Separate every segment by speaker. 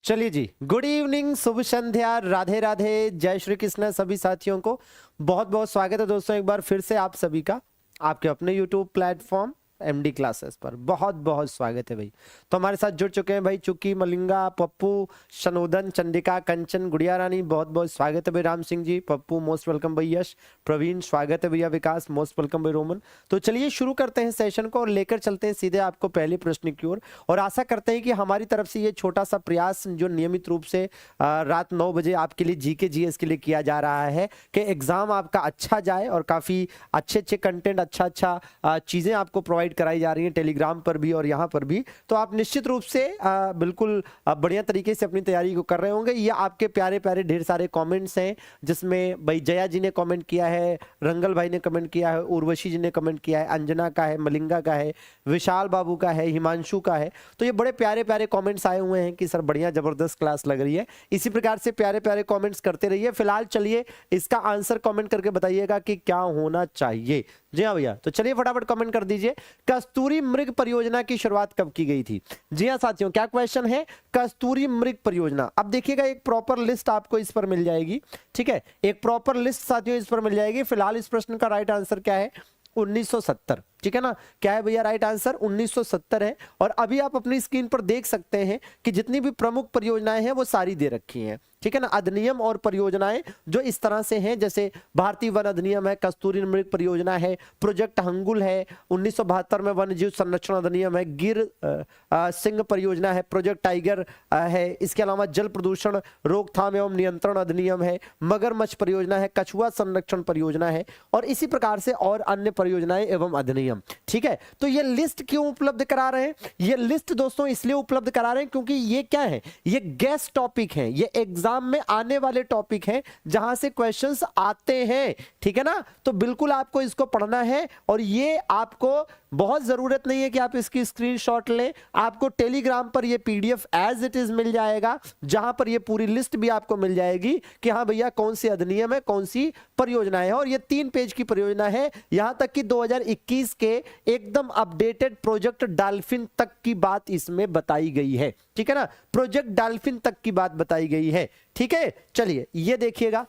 Speaker 1: चलिए जी, good evening, शुभ संध्या, राधे राधे, जय श्री कृष्ण। सभी साथियों को बहुत बहुत स्वागत है दोस्तों, एक बार फिर से आप सभी का आपके अपने यूट्यूब प्लेटफॉर्म एमडी क्लासेस पर बहुत बहुत स्वागत है भाई। तो हमारे साथ जुड़ चुके हैं भाई चुकी, मलिंगा, पप्पू, शनोदन, चंडिका, कंचन, गुड़िया रानी, बहुत बहुत स्वागत है भाई। राम सिंह जी, पप्पू मोस्ट वेलकम भाई। यश, प्रवीण स्वागत है भैया। विकास मोस्ट वेलकम भाई। रोमन। तो चलिए शुरू करते हैं सेशन को और लेकर चलते हैं सीधे आपको पहले प्रश्न की ओर। और आशा करते हैं कि हमारी तरफ से ये छोटा सा प्रयास जो नियमित रूप से रात 9 बजे आपके लिए जीके जीएस के लिए किया जा रहा है कि एग्जाम आपका अच्छा जाए और काफी अच्छे अच्छे कंटेंट, अच्छा चीजें आपको प्रोवाइड कराई जा रही हैं टेलीग्राम पर भी और यहाँ पर भी। तो आप निश्चित रूप से बिल्कुल बढ़िया तरीके से अपनी तैयारी को कर रहे होंगे। ये आपके प्यारे प्यारे ढेर सारे कमेंट्स हैं, जिसमें भाई जया जी ने कमेंट किया है, रंगल भाई ने कमेंट किया है, उर्वशी जी ने कमेंट किया है, अंजना का है, मलिंगा का है, विशाल बाबू का है, हिमांशु का है। तो ये बड़े प्यारे प्यारे कमेंट्स आए हुए हैं कि सर बढ़िया जबरदस्त क्लास लग रही है। इसी प्रकार से प्यारे प्यारे कमेंट्स करते रहिए। फिलहाल चलिए इसका आंसर कमेंट करके बताइएगा कि क्या होना चाहिए। जी हाँ भैया, तो चलिए फटाफट कमेंट कर दीजिए। कस्तूरी मृग परियोजना की शुरुआत कब की गई थी? जी हाँ साथियों, क्या क्वेश्चन है? कस्तूरी मृग परियोजना। अब देखिएगा, एक प्रॉपर लिस्ट आपको इस पर मिल जाएगी। ठीक है, एक प्रॉपर लिस्ट साथियों इस पर मिल जाएगी। फिलहाल इस प्रश्न का राइट आंसर क्या है? 1970। ठीक है ना, क्या है भैया राइट आंसर? 1970 है। और अभी आप अपनी स्क्रीन पर देख सकते हैं कि जितनी भी प्रमुख परियोजनाएं हैं वो सारी दे रखी हैं। ठीक है ना, अधिनियम और परियोजनाएं जो इस तरह से हैं, जैसे भारतीय वन अधिनियम है, कस्तूरी मृग परियोजना है, प्रोजेक्ट हंगुल है, 1972 में वन्य जीव संरक्षण अधिनियम है, गिर सिंह परियोजना है, प्रोजेक्ट टाइगर है, इसके अलावा जल प्रदूषण रोकथाम एवं नियंत्रण अधिनियम है, मगरमच्छ परियोजना है, कछुआ संरक्षण परियोजना है, और इसी प्रकार से और अन्य परियोजनाएं एवं अधिनियम। ठीक है, तो ये लिस्ट क्यों उपलब्ध करा रहे हैं? ये लिस्ट दोस्तों इसलिए उपलब्ध करा रहे हैं क्योंकि ये क्या है, ये गेस्ट टॉपिक है, ये एग्जाम में आने वाले टॉपिक हैं जहां से क्वेश्चंस आते हैं। ठीक है ना, तो बिल्कुल आपको इसको पढ़ना है। और ये आपको बहुत जरूरत नहीं है कि आप इसकी स्क्रीनशॉट लें, आपको टेलीग्राम पर ये पीडीएफ एज इट इज मिल जाएगा, जहां पर ये पूरी लिस्ट भी आपको मिल जाएगी कि हाँ भैया कौन सी अधिनियम है, कौन सी परियोजना है। और ये 3 पेज की परियोजना है, यहां तक कि 2021 के एकदम अपडेटेड प्रोजेक्ट डॉल्फिन तक की बात इसमें बताई गई है। ठीक है ना, प्रोजेक्ट डॉल्फिन तक की बात बताई गई है। ठीक है, चलिए ये देखिएगा,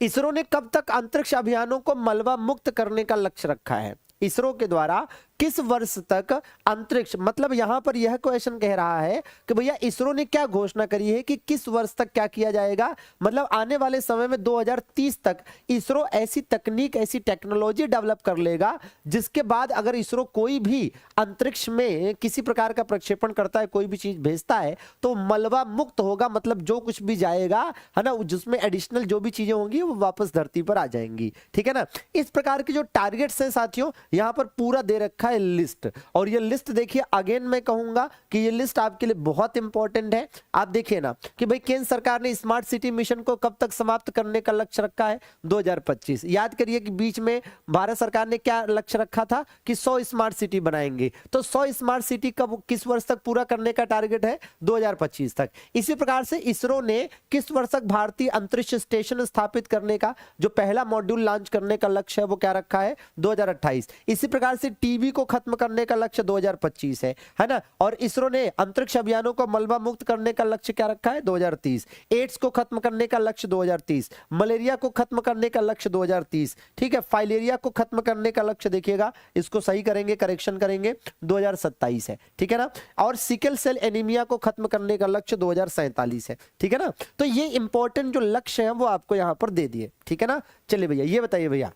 Speaker 1: इसरो ने कब तक अंतरिक्ष अभियानों को मलबा मुक्त करने का लक्ष्य रखा है? इसरो के द्वारा किस वर्ष तक अंतरिक्ष, मतलब यहां पर यह क्वेश्चन कह रहा है कि भैया इसरो ने क्या घोषणा करी है कि किस वर्ष तक क्या किया जाएगा। मतलब आने वाले समय में 2030 तक इसरो ऐसी तकनीक, ऐसी टेक्नोलॉजी डेवलप कर लेगा जिसके बाद अगर इसरो कोई भी अंतरिक्ष में किसी प्रकार का प्रक्षेपण करता है, कोई भी चीज भेजता है, तो मलबा मुक्त होगा। मतलब जो कुछ भी जाएगा है ना, जिसमें एडिशनल जो भी चीजें होंगी वो वापस धरती पर आ जाएंगी। ठीक है ना, इस प्रकार के जो टारगेट्स हैं साथियों यहां पर पूरा दे रखा है लिस्ट। और ये लिस्ट देखिए, अगेन मैं कहूंगा कि ये लिस्ट आपके लिए बहुत इंपॉर्टेंट है। आप देखिए ना कि भाई केंद्र सरकार ने स्मार्ट सिटी मिशन को कब तक समाप्त करने का लक्ष्य रखा है? 2025। याद करिए कि बीच में भारत सरकार ने क्या लक्ष्य रखा था कि 100 स्मार्ट सिटी बनाएंगे। तो 100 स्मार्ट सिटी कब, किस वर्ष तक पूरा करने का टारगेट है? 2025 तक। इसी प्रकार से इसरो ने किस वर्ष तक भारतीय अंतरिक्ष स्टेशन स्थापित करने का जो पहला मॉड्यूल लॉन्च करने का लक्ष्य है वो क्या रखा है? 2028। इसी प्रकार से टीबी को खत्म करने का लक्ष्य 2025 है ना। और इसरो ने अंतरिक्ष अभियानों को मलबा मुक्त करने का लक्ष्य क्या रखा है? 2030। एड्स को खत्म करने का लक्ष्य 2030। मलेरिया को खत्म करने का लक्ष्य 2030। ठीक है, फाइलेरिया को खत्म करने का लक्ष्य देखिएगा, इसको सही करेंगे, करेक्शन करेंगे, 2027 है। ठीक है ना, और सिकल सेल एनीमिया को खत्म करने का लक्ष्य 2047 है। ठीक है ना, तो ये इंपॉर्टेंट जो लक्ष्य है वो आपको यहां पर दे दिए। ठीक है ना, चलिए भैया ये बताइए भैया,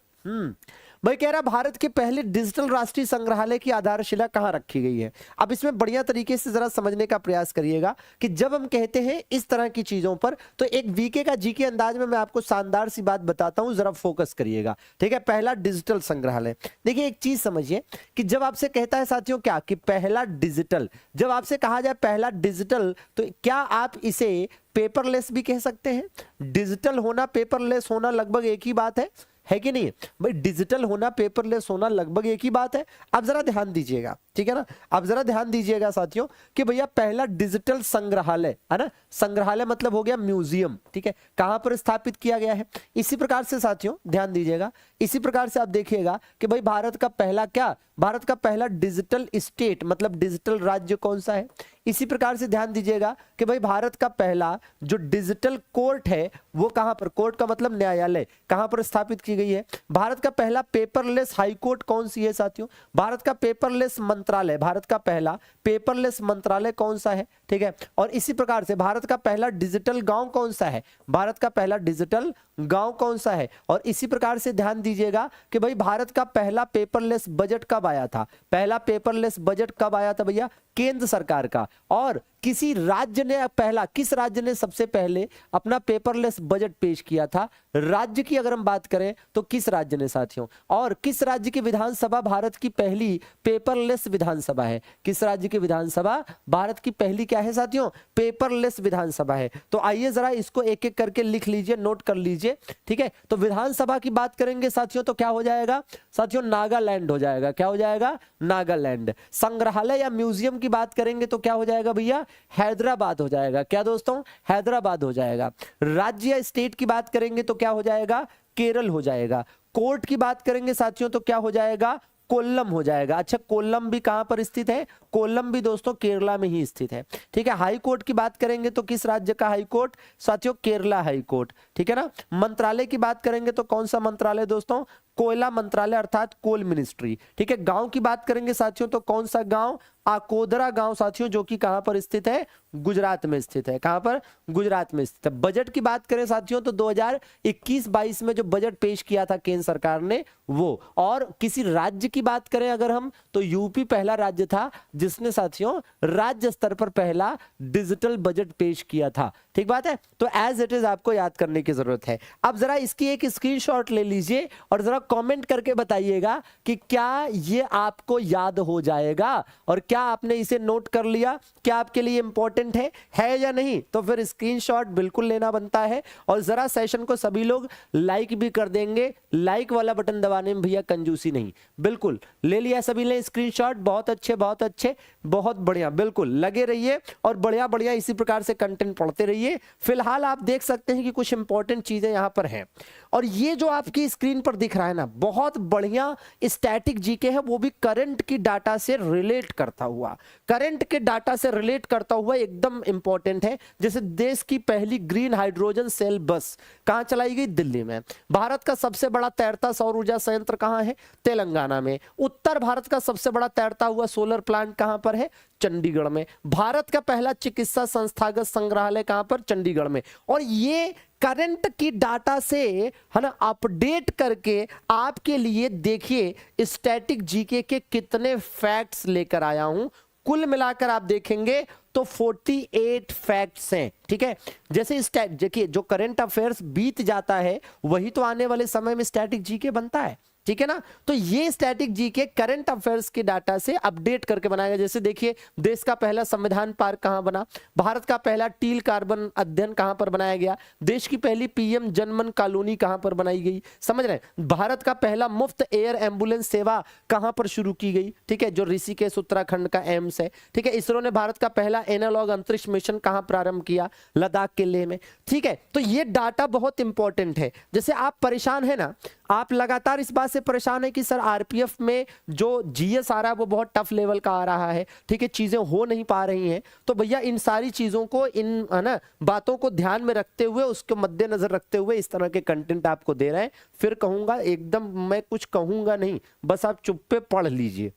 Speaker 1: भाई कह रहा भारत के पहले डिजिटल राष्ट्रीय संग्रहालय की आधारशिला कहां रखी गई है? अब इसमें बढ़िया तरीके से जरा समझने का प्रयास करिएगा कि जब हम कहते हैं इस तरह की चीजों पर, तो एक वीके का जीके अंदाज में मैं आपको शानदार सी बात बताता हूं, जरा फोकस करिएगा। ठीक है, पहला डिजिटल संग्रहालय। देखिए एक चीज समझिए कि जब आपसे कहता है साथियों क्या कि पहला डिजिटल, जब आपसे कहा जाए पहला डिजिटल, तो क्या आप इसे पेपरलेस भी कह सकते हैं? डिजिटल होना, पेपरलेस होना लगभग एक ही बात है कि नहीं भाई? डिजिटल होना, पेपरलेस होना लगभग एक ही बात है। अब जरा ध्यान दीजिएगा, ठीक है ना, अब जरा ध्यान दीजिएगा साथियों कि भैया पहला डिजिटल संग्रहालय है ना, संग्रहालय मतलब हो गया म्यूजियम। ठीक है, कहां पर स्थापित किया गया है? इसी प्रकार से साथियों ध्यान दीजिएगा, इसी प्रकार से आप देखिएगा कि भाई भारत का पहला क्या, भारत का पहला डिजिटल स्टेट मतलब डिजिटल राज्य कौन सा है? इसी प्रकार से ध्यान दीजिएगा कि भाई भारत का पहला जो डिजिटल कोर्ट है वो कहां पर, कोर्ट का मतलब न्यायालय, कहां पर स्थापित की गई है। भारत का पहला पेपरलेस हाई कोर्ट कौन सी है साथियों, भारत का पेपरलेस मंत्रालय, भारत का पहला पेपरलेस मंत्रालय कौन सा है, ठीक है। और इसी प्रकार से भारत का पहला डिजिटल गांव कौन सा है, भारत का पहला डिजिटल गांव कौन सा है। और इसी प्रकार से ध्यान दीजिएगा कि भाई भारत का पहला पेपरलेस बजट कब आया था, पहला पेपरलेस बजट कब आया था भैया, केंद्र सरकार का। और किसी राज्य ने पहला, किस राज्य ने सबसे पहले अपना पेपरलेस बजट पेश किया था, राज्य की अगर हम बात करें तो किस राज्य ने साथियों। और किस राज्य की विधानसभा भारत की पहली पेपरलेस विधानसभा है, किस राज्य की विधानसभा भारत की पहली क्या है साथियों, पेपरलेस विधानसभा है। तो आइए जरा इसको एक एक करके लिख लीजिए, नोट कर लीजिए, ठीक है। तो विधानसभा की बात करेंगे साथियों तो क्या हो जाएगा साथियों, नागालैंड हो जाएगा, क्या हो जाएगा, नागालैंड। संग्रहालय या म्यूजियम की बात करेंगे तो क्या हो जाएगा भैया, हैदराबाद हो जाएगा, क्या दोस्तों, हैदराबाद हो जाएगा। राज्य या स्टेट की बात करेंगे तो क्या हो जाएगा, केरल हो जाएगा। कोर्ट की बात करेंगे साथियों तो क्या हो जाएगा, कोल्लम हो जाएगा। अच्छा, कोल्लम भी कहां पर स्थित है, कोल्लम भी दोस्तों केरला में ही स्थित है, ठीक है। हाई कोर्ट की बात करेंगे तो किस राज्य का हाई कोर्ट साथियों, केरला हाई कोर्ट, ठीक है ना। मंत्रालय की बात करेंगे तो कौन सा मंत्रालय दोस्तों, कोयला मंत्रालय अर्थात कोल मिनिस्ट्री, ठीक है। गांव की बात करेंगे साथियों तो कौन सा गांव, आकोदरा गांव साथियों, जो कि कहां पर स्थित है, गुजरात में स्थित है, कहां पर, गुजरात में स्थित है। बजट की बात करें साथियों तो 2021-22 में जो बजट पेश किया था केंद्र सरकार ने वो। और किसी राज्य की बात करें अगर हम तो यूपी पहला राज्य था जिसने साथियों राज्य स्तर पर पहला डिजिटल बजट पेश किया था, ठीक बात है। तो एज इट इज आपको याद करने की जरूरत है। अब जरा इसकी एक स्क्रीनशॉट ले लीजिए और जरा कमेंट करके बताइएगा कि क्या ये आपको याद हो जाएगा और क्या आपने इसे नोट कर लिया, क्या आपके लिए इंपॉर्टेंट है या नहीं। तो फिर स्क्रीनशॉट बिल्कुल लेना बनता है। और जरा सेशन को सभी लोग लाइक भी कर देंगे, लाइक वाला बटन दबाने में भैया कंजूसी नहीं, बिल्कुल ले लिया सभी ने स्क्रीनशॉट, बहुत अच्छे बहुत अच्छे, बहुत बढ़िया, बिल्कुल लगे रहिए और बढ़िया बढ़िया इसी प्रकार से कंटेंट पढ़ते रहिए। फिलहाल आप देख सकते हैं कि कुछ इंपॉर्टेंट चीजें यहां पर हैं। और ये जो आपकी स्क्रीन पर दिख रहा है ना, बहुत बढ़िया स्टैटिक जीके है, वो भी करंट की डाटा से रिलेट करता हुआ, करंट के डाटा से रिलेट करता हुआ एकदम इंपॉर्टेंट है। जैसे देश की पहली ग्रीन हाइड्रोजन सेल बस कहां चलाई गई, दिल्ली में। भारत का सबसे बड़ा तैरता सौर ऊर्जा संयंत्र कहां है, तेलंगाना में। उत्तर भारत का सबसे बड़ा तैरता हुआ सोलर प्लांट कहां पर है, चंडीगढ़ में। भारत का पहला चिकित्सा संस्थागत संग्रहालय कहां पर, चंडीगढ़ में। और ये करंट की डाटा से है ना अपडेट करके आपके लिए देखिए स्टैटिक जीके के कितने फैक्ट्स लेकर आया हूं। कुल मिलाकर आप देखेंगे तो 48 फैक्ट्स हैं, ठीक है। जैसे देखिए जो करंट अफेयर्स बीत जाता है वही तो आने वाले समय में स्टैटिक जीके बनता है, ठीक है ना। तो ये स्टैटिक जीके करंट अफेयर्स के डाटा से अपडेट करके बनाया गया। जैसे देखिए देश का पहला संविधान पार्क कहां बना, भारत का पहला टील कार्बन अध्ययन कहां पर बनाया गया, देश की पहली पीएम जनमन कॉलोनी कहां पर बनाई गई, समझ रहे हैं। भारत का पहला मुफ्त एयर एम्बुलेंस सेवा कहां पर शुरू की गई, ठीक है, जो ऋषिकेश उत्तराखंड का एम्स है, ठीक है। इसरो ने भारत का पहला एनालॉग अंतरिक्ष मिशन कहां प्रारंभ किया, लद्दाख के लेह में, ठीक है। तो ये डाटा बहुत इंपॉर्टेंट है। जैसे आप परेशान है ना, आप लगातार इस बात से परेशान है कि सर आरपीएफ में जो जीएस आ रहा है वो बहुत टफ लेवल का आ रहा है, ठीक है, चीजें हो नहीं पा रही हैं। तो भैया इन सारी चीजों को, इन है ना बातों को ध्यान में रखते हुए, उसको मद्देनजर रखते हुए इस तरह के कंटेंट आपको दे रहे हैं। फिर कहूंगा एकदम मैं कुछ कहूंगा नहीं, बस आप चुप पे पढ़ लीजिए,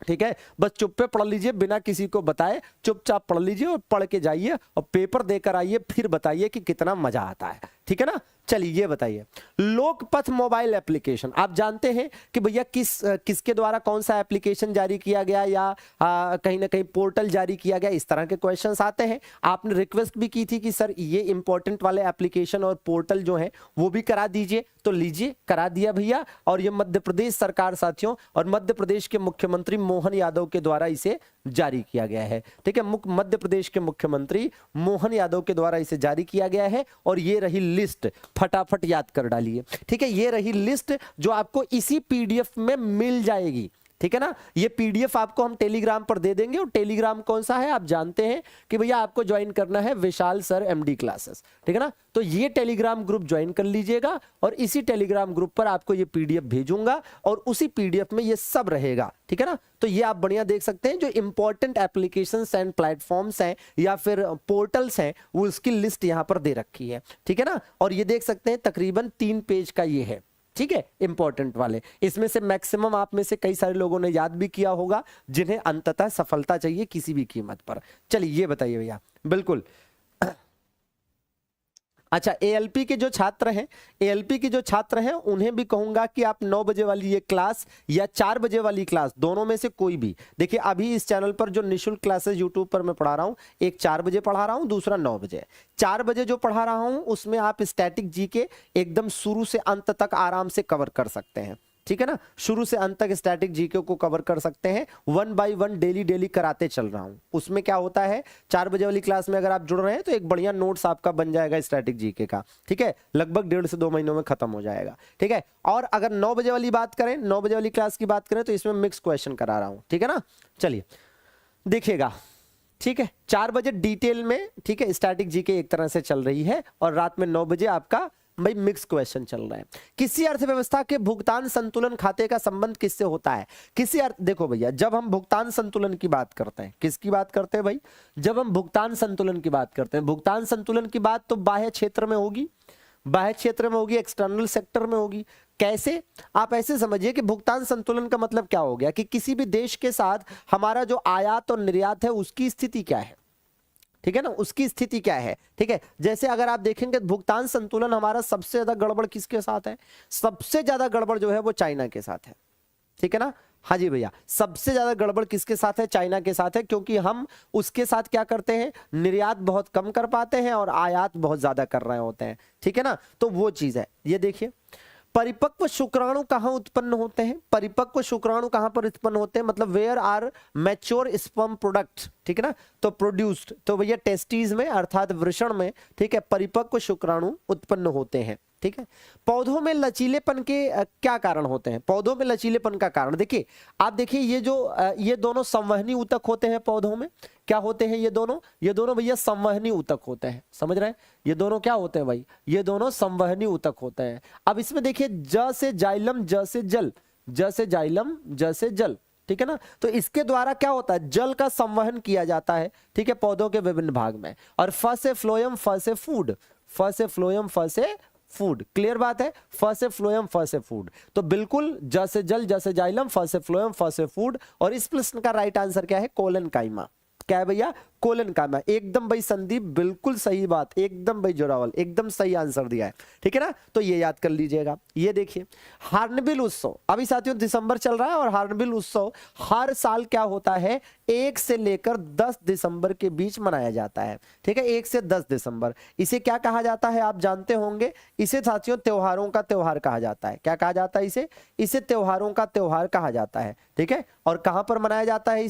Speaker 1: ठीक है, बस चुप पे पढ़ लीजिए बिना किसी को बताए, चुपचाप पढ़ लीजिए और पढ़ के जाइए और पेपर देकर आइए, फिर बताइए कि कितना मजा आता है, ठीक है ना। चलिए ये बताइए, लोकपथ मोबाइल एप्लीकेशन आप जानते हैं कि भैया किसके द्वारा कौन सा एप्लीकेशन जारी किया गया या कहीं ना कहीं पोर्टल जारी किया गया, इस तरह के क्वेश्चंस आते हैं। आपने रिक्वेस्ट भी की थी कि सर ये इंपॉर्टेंट वाले एप्लीकेशन और पोर्टल जो है वो भी करा दीजिए, तो लीजिए करा दिया भैया। और ये मध्य प्रदेश सरकार साथियों और मध्य प्रदेश के मुख्यमंत्री मोहन यादव के द्वारा इसे जारी किया गया है, ठीक है। मध्य प्रदेश के मुख्यमंत्री मोहन यादव के द्वारा इसे जारी किया गया है। और ये रही लिस्ट, फटाफट याद कर डालिए, ठीक है। ये रही लिस्ट जो आपको इसी पीडीएफ में मिल जाएगी, ठीक है ना। ये पीडीएफ आपको हम टेलीग्राम पर दे देंगे, और टेलीग्राम कौन सा है आप जानते हैं कि भैया आपको ज्वाइन करना है विशाल सर एमडी क्लासेस, ठीक है ना। तो ये टेलीग्राम ग्रुप ज्वाइन कर लीजिएगा, और इसी टेलीग्राम ग्रुप पर आपको ये पीडीएफ भेजूंगा, और उसी पीडीएफ में ये सब रहेगा, ठीक है ना। तो ये आप बढ़िया देख सकते हैं, जो इंपॉर्टेंट एप्लीकेशंस एंड प्लेटफॉर्म्स हैं या फिर पोर्टल्स हैं, वो उसकी लिस्ट यहां पर दे रखी है, ठीक है ना। और ये देख सकते हैं तकरीबन 3 पेज का ये है, ठीक है, इंपॉर्टेंट वाले। इसमें से मैक्सिमम आप में से कई सारे लोगों ने याद भी किया होगा, जिन्हें अंततः सफलता चाहिए किसी भी कीमत पर। चलिए ये बताइए भैया, बिल्कुल। अच्छा, एएलपी के जो छात्र हैं, एएलपी के जो छात्र हैं उन्हें भी कहूंगा कि आप 9 बजे वाली ये क्लास या 4 बजे वाली क्लास, दोनों में से कोई भी, देखिए अभी इस चैनल पर जो निःशुल्क क्लासेस यूट्यूब पर मैं पढ़ा रहा हूं, एक 4 बजे पढ़ा रहा हूं, दूसरा 9 बजे। 4 बजे जो पढ़ा रहा हूं उसमें आप स्टैटिक जीके एकदम शुरू से अंत तक आराम से कवर कर सकते हैं, ठीक है ना। शुरू से अंत तक स्टैटिक जीके को कवर कर सकते हैं, 1 बाय 1 डेली कराते चल रहा हूं। उसमें क्या होता है, 4 बजे वाली क्लास में अगर आप जुड़ रहे हैं तो एक बढ़िया नोट्स आपका बन जाएगा स्टैटिक जीके का, ठीक है, लगभग 1.5 से 2 महीनों में खत्म हो जाएगा, ठीक है। और अगर 9 बजे वाली बात करें, 9 बजे वाली क्लास की बात करें, तो इसमें मिक्स क्वेश्चन करा रहा हूं, ठीक है ना। चलिए देखिएगा, ठीक है, 4 बजे डिटेल में, ठीक है, स्टैटिक जीके एक तरह से चल रही है, और रात में 9 बजे आपका भाई मिक्स क्वेश्चन चल रहा है। किसी अर्थव्यवस्था के भुगतान संतुलन खाते का संबंध किससे होता है? किसी देखो भैया, जब हम भुगतान संतुलन की बात करते हैं, किसकी बात करते हैं भाई? जब हम भुगतान संतुलन की बात करते हैं, भुगतान संतुलन की बात तो बाह्य क्षेत्र में होगी, बाह्य क्षेत्र में होगी, एक्सटर्नल सेक्टर में होगी। कैसे? आप ऐसे समझिए कि भुगतान संतुलन का मतलब क्या हो गया कि किसी भी देश के साथ हमारा जो आयात और निर्यात है उसकी स्थिति क्या है, ठीक है ना, उसकी स्थिति क्या है, ठीक है। जैसे अगर आप देखेंगे भुगतान संतुलन हमारा सबसे ज्यादा गड़बड़ किसके साथ है? सबसे ज्यादा गड़बड़ जो है वो चाइना के साथ है, ठीक है ना। हाँ जी भैया, सबसे ज्यादा गड़बड़ किसके साथ है? चाइना के साथ है, क्योंकि हम उसके साथ क्या करते हैं, निर्यात बहुत कम कर पाते हैं और आयात बहुत ज्यादा कर रहे होते हैं, ठीक है ना। तो वो चीज है। ये देखिए, परिपक्व शुक्राणु कहां उत्पन्न होते हैं? परिपक्व शुक्राणु कहां पर उत्पन्न होते हैं, मतलब where are mature sperm product, ठीक है ना। तो प्रोड्यूस्ड, तो भैया टेस्टीज में अर्थात वृषण में, ठीक है, परिपक्व शुक्राणु उत्पन्न होते हैं, ठीक है। पौधों में लचीलेपन के क्या कारण होते हैं? पौधों में लचीलेपन का कारण देखिए, आप देखिए ये दोनों संवहनी ऊतक होते हैं पौधों में। क्या होते हैं ये दोनों भैया संवहनी ऊतक होते हैं, समझ रहे हैं? ये दोनों क्या होते हैं भाई? ये दोनों संवहनी ऊतक होते हैं। अब इसमें देखिए, ज से जाइलम, ज से जल, ज से जाइलम, ज से जल, ठीक है ना। तो इसके द्वारा क्या होता है, जल का संवहन किया जाता है, ठीक है, पौधों के विभिन्न भाग में। और फ से फ्लोएम, फ से फूड, फ से फ्लोएम, फ से फूड, क्लियर बात है, फ से फ्लोएम, फ से फूड। तो बिल्कुल ज से जल, ज से जाइलम, फ से फ्लोएम, फ से फूड। और इस प्रश्न का राइट आंसर क्या है? कोलन काइमा। क्या है भैया? कोलन काइमा। एकदम भाई संदीप, बिल्कुल सही बात, एकदम भाई जोरावल, एकदम सही आंसर दिया है, ठीक है ना। तो ये याद कर लीजिएगा। ये देखिए, हार्नबिल उत्सव, अभी साथियों दिसंबर चल रहा है, और हार्नबिल उत्सव हर साल क्या होता है, 1 से लेकर 10 दिसंबर के बीच मनाया जाता है, ठीक है, 1 से 10 दिसंबर। इसे क्या कहा जाता है आप जानते होंगे? इसे साथियों त्योहारों का त्योहार कहा जाता है। क्या कहा जाता है इसे त्योहारों का त्योहार कहा जाता है, ठीक है। और कहां पर मनाया जाता है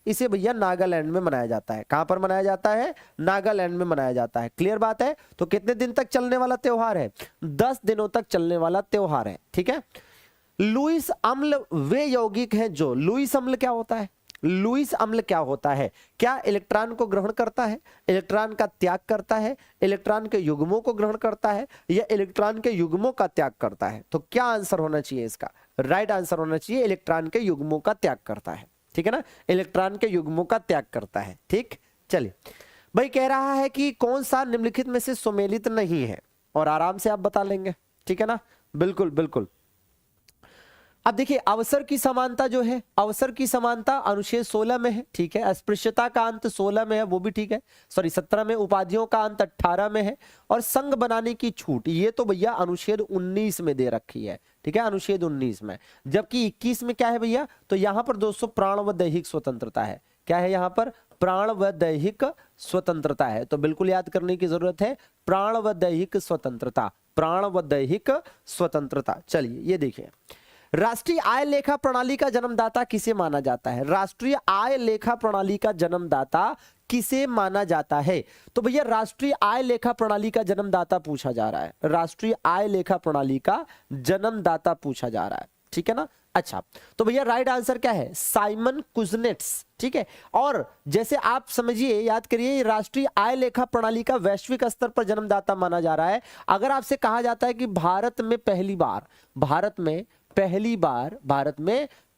Speaker 1: इसे भैया नागालैंड में मनाया जाता है। कहां पर मनाया जाता है? नागालैंड में मनाया जाता है, क्लियर बात है। तो कितने दिन तक चलने वाला त्योहार है? 10 दिनों तक चलने वाला त्योहार है, ठीक है। लुईस अम्ल वे यौगिक हैं जो, लुईस अम्ल क्या होता है? लुईस अम्ल क्या होता है? क्या इलेक्ट्रॉन को ग्रहण करता है, इलेक्ट्रॉन का त्याग करता है, इलेक्ट्रॉन के युग्मों को ग्रहण करता है, या इलेक्ट्रॉन के युग्मों का त्याग करता है? तो क्या आंसर होना चाहिए इसका? राइट आंसर होना चाहिए इलेक्ट्रॉन के युग्मों का त्याग करता है, ठीक है ना, इलेक्ट्रॉन के युग्मों का त्याग करता है, ठीक। चलिए भाई, कह रहा है कि कौन सा निम्नलिखित में से सुमेलित नहीं है, और आराम से आप बता लेंगे, ठीक है ना, बिल्कुल बिल्कुल। अब देखिए, अवसर की समानता जो है, अवसर की समानता अनुच्छेद 16 में है, ठीक है। अस्पृश्यता का अंत 16 में है, वो भी ठीक है, सॉरी 17 में। उपाधियों का अंत 18 में है। और संघ बनाने की छूट, ये तो भैया अनुच्छेद 19 में दे रखी है, ठीक है, अनुच्छेद 19 में। जबकि 21 में क्या है भैया? तो यहां पर दोस्तों प्राण व दैहिक स्वतंत्रता है। क्या है यहां पर? प्राण व दैहिक स्वतंत्रता है। तो बिल्कुल याद करने की जरूरत है, प्राण व दैहिक स्वतंत्रता, प्राण व दैहिक स्वतंत्रता। चलिए ये देखिए, राष्ट्रीय आय लेखा प्रणाली का जन्मदाता किसे माना जाता है? राष्ट्रीय आय लेखा प्रणाली का जन्मदाता किसे माना जाता है? तो भैया राष्ट्रीय आय लेखा प्रणाली का जन्मदाता पूछा जा रहा है, राष्ट्रीय आय लेखा प्रणाली का जन्मदाता पूछा जा रहा है, ठीक है ना। अच्छा, तो भैया राइट आंसर क्या है, साइमन कुजनेट्स, ठीक है। और जैसे आप समझिए, याद करिए, राष्ट्रीय आय लेखा प्रणाली का वैश्विक स्तर पर जन्मदाता माना जा रहा है। अगर आपसे कहा जाता है कि भारत में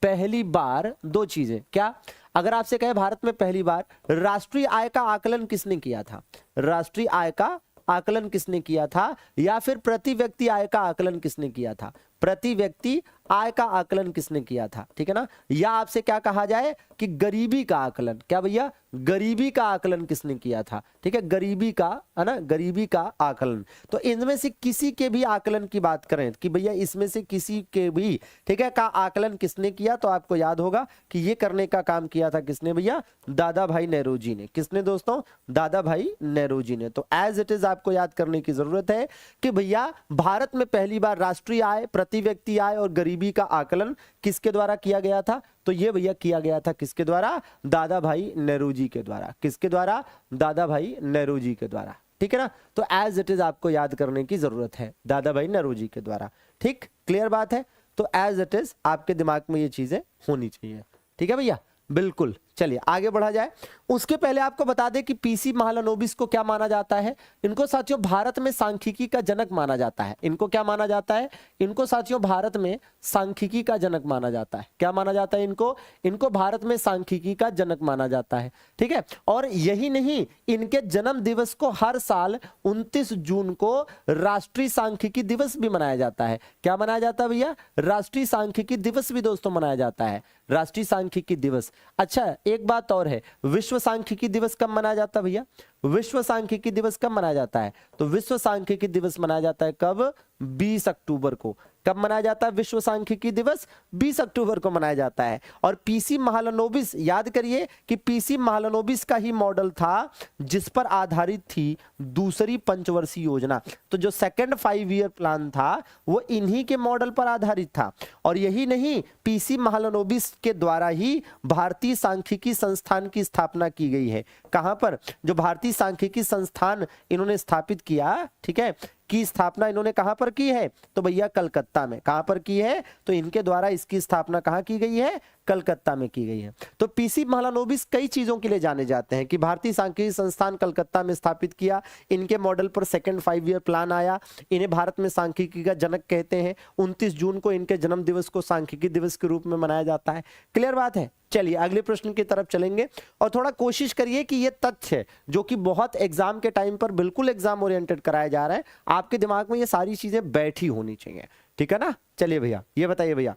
Speaker 1: पहली बार दो चीजें क्या, अगर आपसे कहे भारत में पहली बार राष्ट्रीय आय का आकलन किसने किया था, राष्ट्रीय आय का आकलन किसने किया था, या फिर प्रति व्यक्ति आय का आकलन किसने किया था, प्रति व्यक्ति आय का आकलन किसने किया था, ठीक है ना। या आपसे क्या कहा जाए कि गरीबी का आकलन, क्या भैया, गरीबी का आकलन किसने किया था, ठीक है, गरीबी का, है ना, गरीबी का आकलन। तो इनमें से किसी के भी आकलन की बात करें कि भैया इसमें से किसी के भी, ठीक है, का आकलन किसने किया, तो आपको याद होगा कि ये करने का काम किया था किसने भैया, दादा भाई नेहरू ने। किसने दोस्तों, दादा भाई नेहरू ने। तो एज इट इज आपको याद करने की जरूरत है कि भैया भारत में पहली बार राष्ट्रीय आय, प्रति व्यक्ति आय और गरीबी का आकलन किसके द्वारा किया गया था, तो ये भैया किया गया था किसके द्वारा, दादा भाई नेहरू जी के द्वारा। किसके द्वारा, दादा भाई नेहरू जी के द्वारा, ठीक है ना। तो एज इट इज आपको याद करने की जरूरत है, दादा भाई नेहरू जी के द्वारा। ठीक, क्लियर बात है। तो एज इट इज आपके दिमाग में ये चीजें होनी चाहिए, ठीक है भैया, बिल्कुल। चलिए आगे बढ़ा जाए। उसके पहले आपको बता दें कि पीसी महालनोबिस को क्या माना जाता है, इनको साथियों भारत में सांख्यिकी का जनक माना जाता है। इनको क्या माना जाता है, इनको साथियों भारत में सांख्यिकी का जनक माना जाता है। क्या माना जाता है इनको, इनको भारत में सांख्यिकी का जनक माना जाता है, ठीक है। और यही नहीं, इनके जन्म दिवस को हर साल 29 जून को राष्ट्रीय सांख्यिकी दिवस भी मनाया जाता है। क्या मनाया जाता है भैया, राष्ट्रीय सांख्यिकी दिवस भी दोस्तों मनाया जाता है, राष्ट्रीय सांख्यिकी दिवस। अच्छा, एक बात और है, विश्व सांख्यिकी दिवस कब मनाया जाता है भैया, विश्व सांख्यिकी दिवस कब मनाया जाता है, तो विश्व सांख्यिकी दिवस मनाया जाता है कब, 20 अक्टूबर को। कब मनाया जाता है विश्व सांख्यिकी दिवस, 20 अक्टूबर को मनाया जाता है। और पीसी महालनोबिस, याद करिए कि पीसी महालनोबिस का ही मॉडल था जिस पर आधारित थी दूसरी पंचवर्षीय योजना। तो जो सेकंड 5 ईयर प्लान था वो इन्हीं के मॉडल पर आधारित था। और यही नहीं, पीसी महालनोबिस के द्वारा ही भारतीय सांख्यिकी संस्थान की स्थापना की गई है। कहां पर, जो भारतीय सांख्यिकी संस्थान इन्होंने स्थापित किया, ठीक है, की स्थापना इन्होंने कहां पर की है, तो भैया कलकत्ता में। कहां पर की है, तो इनके द्वारा इसकी स्थापना कहां की गई है, कलकत्ता में की गई है। तो पीसी महालनोबिस कई चीजों के लिए जाने जाते हैं कि भारतीय सांख्यिकी संस्थान कलकत्ता में स्थापित किया, इनके मॉडल पर सेकंड 5 ईयर प्लान आया, इन्हें भारत में सांख्यिकी का जनक कहते हैं। 29 जून को इनके जन्म दिवस को सांख्यिकी दिवस के रूप में मनाया जाता है। क्लियर बात है। चलिए अगले प्रश्न की तरफ चलेंगे और थोड़ा कोशिश करिए कि ये तथ्य जो कि बहुत एग्जाम के टाइम पर बिल्कुल एग्जाम ओरिएंटेड कराया जा रहा है, आपके दिमाग में ये सारी चीजें बैठी होनी चाहिए, ठीक है ना। चलिए भैया ये बताइए भैया,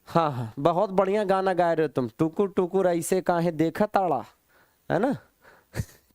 Speaker 1: हाँ हाँ बहुत बढ़िया गाना गा रहे हो तुम, टुकुर टुकुर ऐसे काहे देखा ताड़ा, है ना।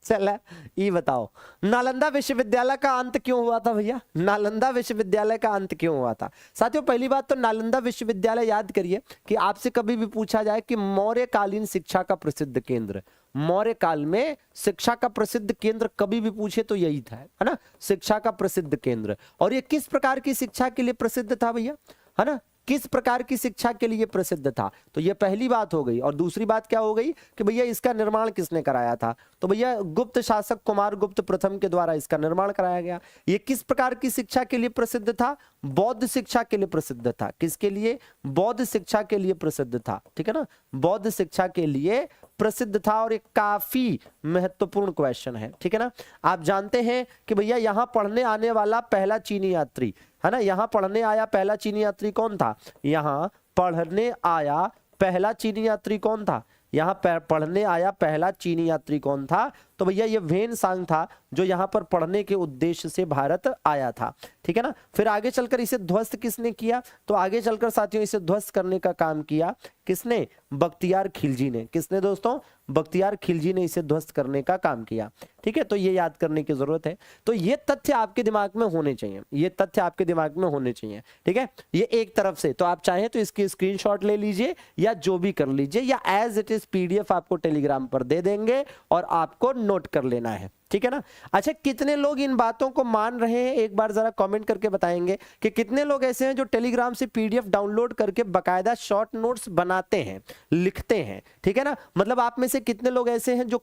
Speaker 1: चला ये बताओ, नालंदा विश्वविद्यालय का अंत क्यों हुआ था भैया, नालंदा विश्वविद्यालय का अंत क्यों हुआ था। साथियों पहली बात तो नालंदा विश्वविद्यालय याद करिए कि आपसे कभी भी पूछा जाए कि मौर्य कालीन शिक्षा का प्रसिद्ध केंद्र, मौर्य काल में शिक्षा का प्रसिद्ध केंद्र कभी भी पूछे तो यही था, है ना, शिक्षा का प्रसिद्ध केंद्र। और ये किस प्रकार की शिक्षा के लिए प्रसिद्ध था भैया, है ना, किस प्रकार की शिक्षा के लिए प्रसिद्ध था, तो यह पहली बात हो गई। और दूसरी बात क्या हो गई कि भैया इसका निर्माण किसने कराया था, तो भैया गुप्त शासक कुमार गुप्त प्रथम के द्वारा इसका निर्माण कराया गया। ये किस प्रकार की शिक्षा के लिए प्रसिद्ध था, बौद्ध शिक्षा के लिए प्रसिद्ध था। किसके लिए, बौद्ध शिक्षा के लिए प्रसिद्ध था, ठीक है ना, बौद्ध शिक्षा के लिए प्रसिद्ध था। और एक काफी महत्वपूर्ण क्वेश्चन है, ठीक है ना। आप जानते हैं कि भैया यहां पढ़ने आने वाला पहला चीनी यात्री, है ना, यहां पढ़ने आया पहला चीनी यात्री कौन था, यहां पढ़ने आया पहला चीनी यात्री कौन था, यहां पढ़ने आया पहला चीनी यात्री कौन था, तो भैया ये वेन सांग था जो यहां पर पढ़ने के उद्देश्य से भारत आया था, ठीक है ना। फिर आगे चलकर इसे ध्वस्त किसने किया, तो आगे चलकर साथियों इसे ध्वस्त करने का काम किया किसने, बख्तियार खिलजी ने। किसने दोस्तों, बख्तियार खिलजी ने इसे ध्वस्त करने का काम किया, ठीक है। तो ये याद करने की जरूरत है। तो ये तथ्य आपके दिमाग में होने चाहिए, ये तथ्य आपके दिमाग में होने चाहिए, ठीक है। ये एक तरफ से, तो आप चाहें तो इसकी स्क्रीनशॉट ले लीजिए या जो भी कर लीजिए, या एज इट इज PDF आपको टेलीग्राम पर दे देंगे और आपको नोट कर लेना है, ठीक है ना। अच्छा, कितने लोग इन बातों को मान रहे हैं, एक बार जरा कमेंट करके बताएंगे कि कितने लोग ऐसे हैं जो टेलीग्राम से पीडीएफ डाउनलोड करके बकायदा शॉर्ट नोट्स बनाते हैं, लिखते हैं, ठीक है ना। मतलब आप में से कितने लोग ऐसे हैं जो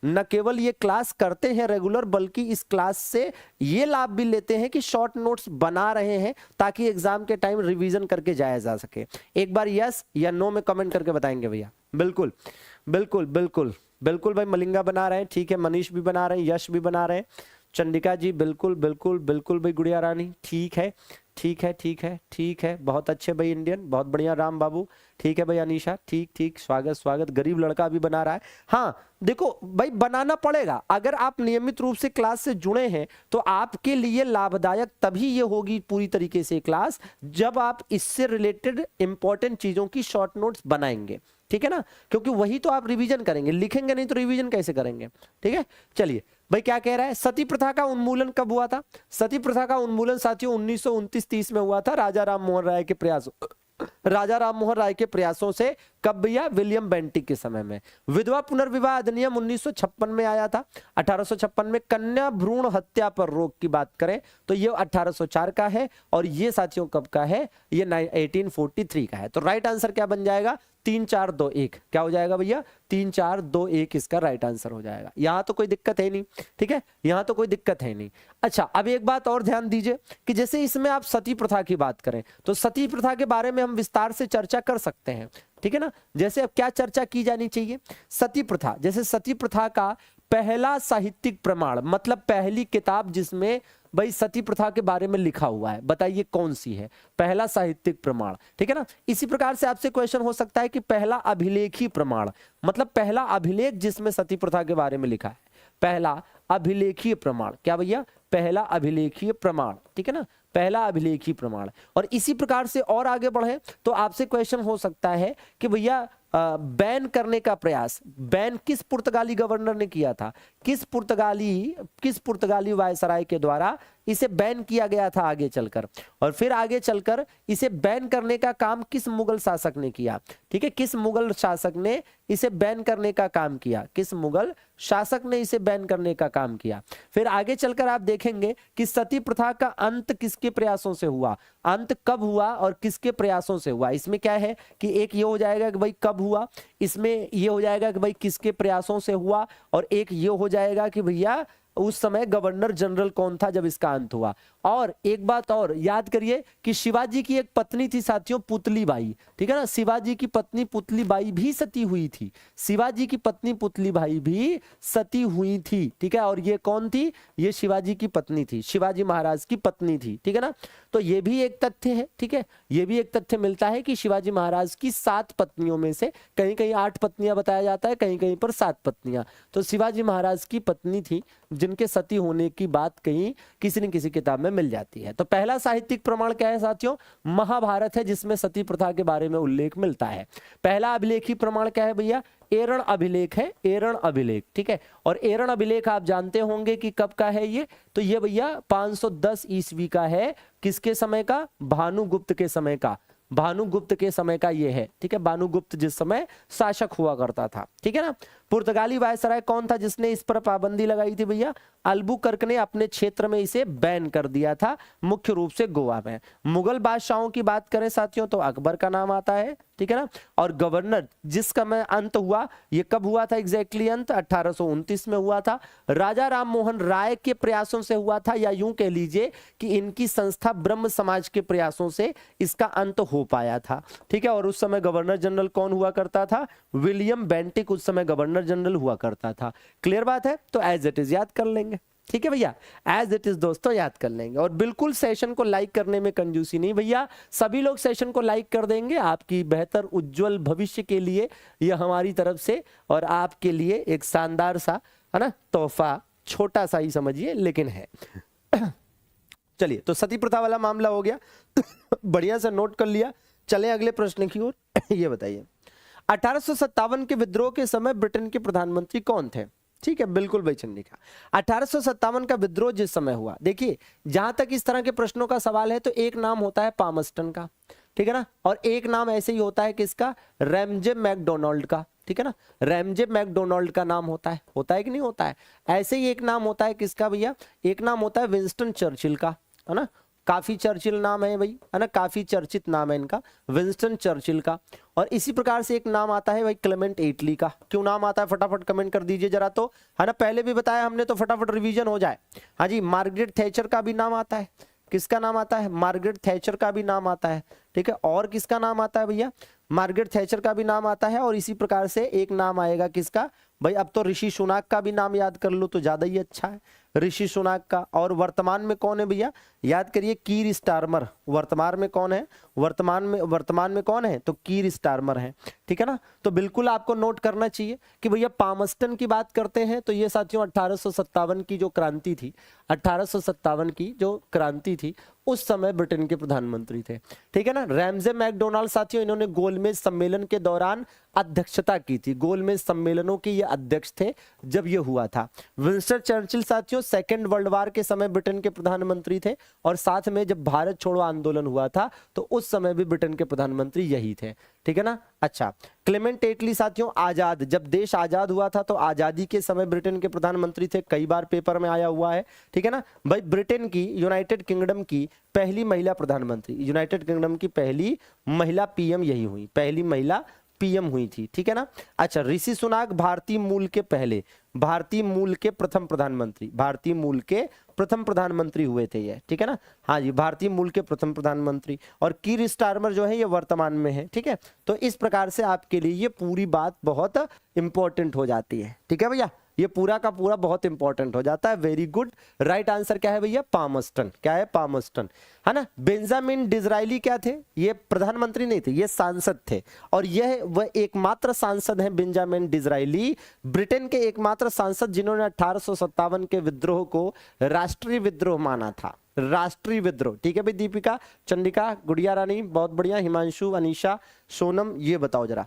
Speaker 1: न केवल ये क्लास करते हैं रेगुलर, बल्कि इस क्लास से ये लाभ भी लेते हैं कि शॉर्ट नोट्स बना रहे हैं ताकि एग्जाम के टाइम रिवीजन करके जाया जा सके। एक बार यस या नो में कमेंट करके बताएंगे भैया। बिल्कुल बिल्कुल बिल्कुल बिल्कुल भाई, मलिंगा बना रहे हैं, ठीक है, मनीष भी बना रहे हैं, यश भी बना रहे हैं, चंडिका जी बिल्कुल बिल्कुल बिल्कुल भाई, गुड़िया रानी ठीक है ठीक है ठीक है ठीक है, बहुत अच्छे भाई इंडियन, बहुत बढ़िया राम बाबू, ठीक है भाई अनीशा, ठीक ठीक, स्वागत स्वागत, गरीब लड़का भी बना रहा है। हाँ देखो भाई, बनाना पड़ेगा, अगर आप नियमित रूप से क्लास से जुड़े हैं तो आपके लिए लाभदायक तभी ये होगी पूरी तरीके से क्लास जब आप इससे रिलेटेड इंपॉर्टेंट चीजों की शॉर्ट नोट्स बनाएंगे, ठीक है ना, क्योंकि वही तो आप रिवीजन करेंगे, लिखेंगे नहीं तो रिवीजन कैसे करेंगे, ठीक है। चलिए भाई, क्या कह रहा है, सती प्रथा का उन्मूलन कब हुआ था? सती प्रथा का उन्मूलन साथियों 1929-30 में हुआ था, राजा राम मोहन राय के प्रयासों से। कब भैया? विलियम बेंटिक के समय में। विधवा पुनर्विवाह अधिनियम 1956 में आया था। 1856 में कन्या भ्रूण हत्या पर रोक की बात करें तो ये 1804 का है, और ये साथियों कब का है? ये 1843 का है। तो राइट आंसर क्या बन जाएगा? 3 4 2 1। क्या हो जाएगा भैया? 3 4 2 1 इसका राइट आंसर हो जाएगा। यहां तो कोई दिक्कत है नहीं, ठीक है, यहां तो कोई दिक्कत है नहीं। अच्छा, अब एक बात और ध्यान दीजिए कि जैसे इसमें आप सती प्रथा की बात करें तो सती प्रथा के बारे में हम विस्तार से चर्चा कर सकते हैं, ठीक है ना। जैसे अब क्या चर्चा की जानी चाहिए? सती प्रथा, जैसे सती प्रथा का पहला साहित्यिक प्रमाण, मतलब पहली किताब जिसमें भाई सती प्रथा के बारे में लिखा हुआ है, बताइए कौन सी है? पहला साहित्यिक प्रमाण, ठीक है ना। इसी प्रकार से आपसे क्वेश्चन हो सकता है कि पहला अभिलेखी प्रमाण, मतलब पहला अभिलेख जिसमें सती प्रथा के बारे में लिखा है, पहला अभिलेखीय प्रमाण। क्या भैया? पहला अभिलेखीय प्रमाण, ठीक है ना, पहला अभिलेखीय प्रमाण। और इसी प्रकार से और आगे बढ़े तो आपसे क्वेश्चन हो सकता है कि भैया बैन करने का प्रयास, बैन किस पुर्तगाली गवर्नर ने किया था? किस पुर्तगाली वायसराय के द्वारा इसे बैन किया गया था आगे चलकर? और फिर आगे चलकर इसे बैन करने का काम किस मुगल शासक ने किया? ठीक है, किस मुगल शासक ने इसे बैन करने का काम किया? किस मुगल शासक ने इसे बैन करने का काम किया? फिर आगे चलकर आप देखेंगे कि सती प्रथा का अंत किसके प्रयासों से हुआ? अंत कब हुआ और किसके प्रयासों से हुआ? इसमें क्या है कि एक ये हो जाएगा कि भाई कब हुआ, इसमें ये हो जाएगा कि भाई किसके प्रयासों से हुआ, और एक ये हो जाएगा कि भैया उस समय गवर्नर जनरल कौन था जब इसका अंत हुआ। और एक बात और याद करिए कि शिवाजी की एक पत्नी थी साथियों, पुतली बाई, ठीक है ना। शिवाजी की पत्नी पुतली बाई भी सती हुई थी, शिवाजी की पत्नी पुतली बाई भी सती हुई थी, ठीक है। और ये कौन थी? ये शिवाजी की पत्नी थी, शिवाजी महाराज की पत्नी थी, ठीक है ना। तो ये भी एक तथ्य है, ठीक है, ये भी एक तथ्य मिलता है कि शिवाजी महाराज की 7 पत्नियों में से कहीं कहीं 8 पत्नियां बताया जाता है, कहीं कहीं पर 7 पत्नियां। तो शिवाजी महाराज की पत्नी थी जिनके सती होने की बात कहीं किसी न किसी किताब में मिल जाती है। तो पहला साहित्यिक प्रमाण क्या है साथियों? महाभारत है, जिसमें सती प्रथा के बारे में उल्लेख मिलता है। पहला अभिलेखी प्रमाण क्या है भैया? एरण अभिलेख है, एरण अभिलेख, ठीक है। और एरण अभिलेख आप जानते होंगे कि कब का है ये? तो ये भैया 510 ईस्वी का है। किसके समय का? भानुगुप्त के समय का, भानुगुप्त के समय का ये है, ठीक है। भानुगुप्त जिस समय शासक हुआ करता था, ठीक है ना। पुर्तगाली वायसराय कौन था जिसने इस पर पाबंदी लगाई थी भैया? अल्बुकर्क ने अपने क्षेत्र में इसे बैन कर दिया था, मुख्य रूप से गोवा में। मुगल बादशाहों की बात करें साथियों तो अकबर का नाम आता है, ठीक है ना। और गवर्नर जिसका में अंत हुआ, ये कब हुआ था एग्जैक्टली अंत? 1829 में हुआ था। राजा राम मोहन राय के प्रयासों से हुआ था, या यूं कह लीजिए कि इनकी संस्था ब्रह्म समाज के प्रयासों से इसका अंत हो पाया था, ठीक है। और उस समय गवर्नर जनरल कौन हुआ करता था? विलियम बेंटिक उस समय गवर्नर जनरल हुआ करता था। क्लियर बात है? तो एज इट इज याद कर लेंगे, ठीक है भैया, एज इट इज दोस्तों याद कर लेंगे। और बिल्कुल सेशन को लाइक करने में कंजूसी नहीं भैया, सभी लोग सेशन को लाइक कर देंगे आपकी बेहतर उज्जवल भविष्य के लिए, यह हमारी तरफ से और आपके लिए एक शानदार सा, है ना, तोहफा, छोटा सा ही समझिए लेकिन है। चलिए, तो सती प्रथा वाला मामला हो गया। बढ़िया से नोट कर लिया। चलें अगले प्रश्न की ओर। ये बताइए 1857 के विद्रोह के समय ब्रिटेन के प्रधानमंत्री कौन थे? ठीक है, बिल्कुल भाई चंडिका। 1857 का विद्रोह जिस समय हुआ, देखिए जहां तक इस तरह के प्रश्नों का सवाल है तो एक नाम होता है पामस्टन का, ठीक है ना, और एक नाम ऐसे ही होता है किसका? रैमजे मैकडोनाल्ड का, ठीक है ना, रैमजे मैकडोनाल्ड का नाम होता है कि नहीं होता है। ऐसे ही एक नाम होता है किसका भैया, एक नाम होता है विंस्टन चर्चिल का, है ना, काफी चर्चिल नाम है भाई, है ना, काफी चर्चित नाम है इनका, विंस्टन चर्चिल का। और इसी प्रकार से एक नाम आता है भाई क्लेमेंट एटली का। क्यों नाम आता है फटाफट कमेंट कर दीजिए जरा, तो है ना, पहले भी बताया हमने तो फटाफट रिवीजन हो जाए। हाँ जी, मार्गरेट थैचर का भी नाम आता है, किसका नाम आता है, मार्गरेट थैचर का भी नाम आता है, ठीक है। और किसका नाम आता है भैया, मार्गरेट थैचर का भी नाम आता है। और इसी प्रकार से एक नाम आएगा किसका भाई, अब तो ऋषि सुनाक का भी नाम याद कर लो तो ज्यादा ही अच्छा है, ऋषि सुनाक का। और वर्तमान में कौन है भैया, याद करिए कीर स्टारमर, वर्तमान में कौन है, वर्तमान में कौन है, तो कीर स्टारमर है, ठीक है ना। तो बिल्कुल आपको नोट करना चाहिए कि भैया पामस्टन की बात करते हैं तो ये साथियों 1857 की जो क्रांति थी, 1857 की जो क्रांति थी उस समय ब्रिटेन के प्रधानमंत्री थे, ठीक है ना। रैमजे मैकडोनाल्ड साथियों इन्होंने गोलमेज सम्मेलन के दौरान अध्यक्षता की थी, गोलमेज सम्मेलनों के ये अध्यक्ष थे जब ये हुआ था। विंस्टन चर्चिल साथियों सेकेंड वर्ल्ड वार के समय ब्रिटेन के प्रधानमंत्री थे, और साथ में जब भारत छोड़ो आंदोलन हुआ था तो उस समय भी ब्रिटेन के प्रधानमंत्री यही थे, ठीक है ना। अच्छा, क्लेमेंट एटली साथियों आजाद, जब देश आजाद हुआ था तो आजादी के समय ब्रिटेन के प्रधानमंत्री थे, कई बार पेपर में आया हुआ है, ठीक है ना भाई। ब्रिटेन की, यूनाइटेड किंगडम की पहली महिला प्रधानमंत्री, यूनाइटेड किंगडम की पहली महिला पीएम यही हुई, पहली महिला पीएम हुई थी, ठीक है ना। अच्छा, ऋषि सुनाक भारतीय मूल के पहले, भारतीय मूल के प्रथम प्रधानमंत्री, भारतीय मूल के प्रथम प्रधानमंत्री हुए थे ये, ठीक है ना। हाँ जी, भारतीय मूल के प्रथम प्रधानमंत्री। और कीर स्टारमर जो है ये वर्तमान में है, ठीक है। तो इस प्रकार से आपके लिए ये पूरी बात बहुत इंपॉर्टेंट हो जाती है, ठीक है भैया, ये पूरा का पूरा बहुत इंपॉर्टेंट हो जाता है। वेरी गुड, राइट आंसर क्या है भैया, पामस्टन, क्या है, पामस्टन, है ना। बेंजामिन डिज़रायली क्या थे, ये प्रधानमंत्री नहीं थे, ये सांसद थे, और यह वह एकमात्र सांसद हैं बेंजामिन डिज़रायली, ब्रिटेन के एकमात्र सांसद जिन्होंने 1857 के विद्रोह को राष्ट्रीय विद्रोह माना था, राष्ट्रीय विद्रोह, ठीक है भाई। दीपिका, चंडिका, गुड़िया रानी, बहुत बढ़िया, हिमांशु, अनीशा, सोनम, ये बताओ जरा,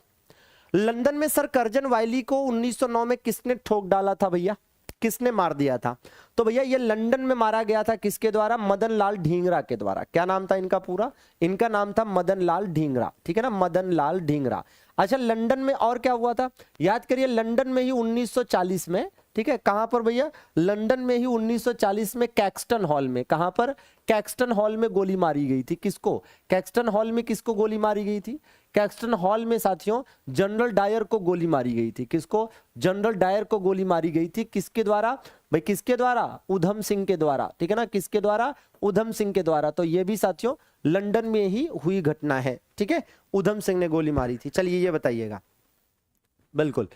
Speaker 1: लंदन में सर कर्जन वाइली को 1909 में किसने ठोक डाला था भैया, किसने मार दिया था, तो भैया ये लंदन में मारा गया था किसके द्वारा, मदन लाल ढींगरा के द्वारा। क्या नाम था इनका पूरा, इनका नाम था मदन लाल ढींगरा, ठीक है ना, मदन लाल ढींगरा। अच्छा, लंदन में और क्या हुआ था, याद करिए, लंदन में ही 1940 में, ठीक है, कहां पर भैया, लंदन में ही 1940 में कैक्सटन हॉल में, कहां पर, कैक्सटन हॉल में गोली मारी गई थी, किसको, कैक्सटन हॉल में किसको गोली मारी गई थी, कैक्सटन हॉल में साथियों जनरल डायर को गोली मारी गई थी, किसको, जनरल डायर को गोली मारी गई थी, किसके द्वारा भाई, किसके द्वारा, उधम सिंह के द्वारा, ठीक है ना, किसके द्वारा, उधम सिंह के द्वारा। तो ये भी साथियों लंदन में ही हुई घटना है, ठीक है, उधम सिंह ने गोली मारी थी। चलिए ये बताइएगा, बिल्कुल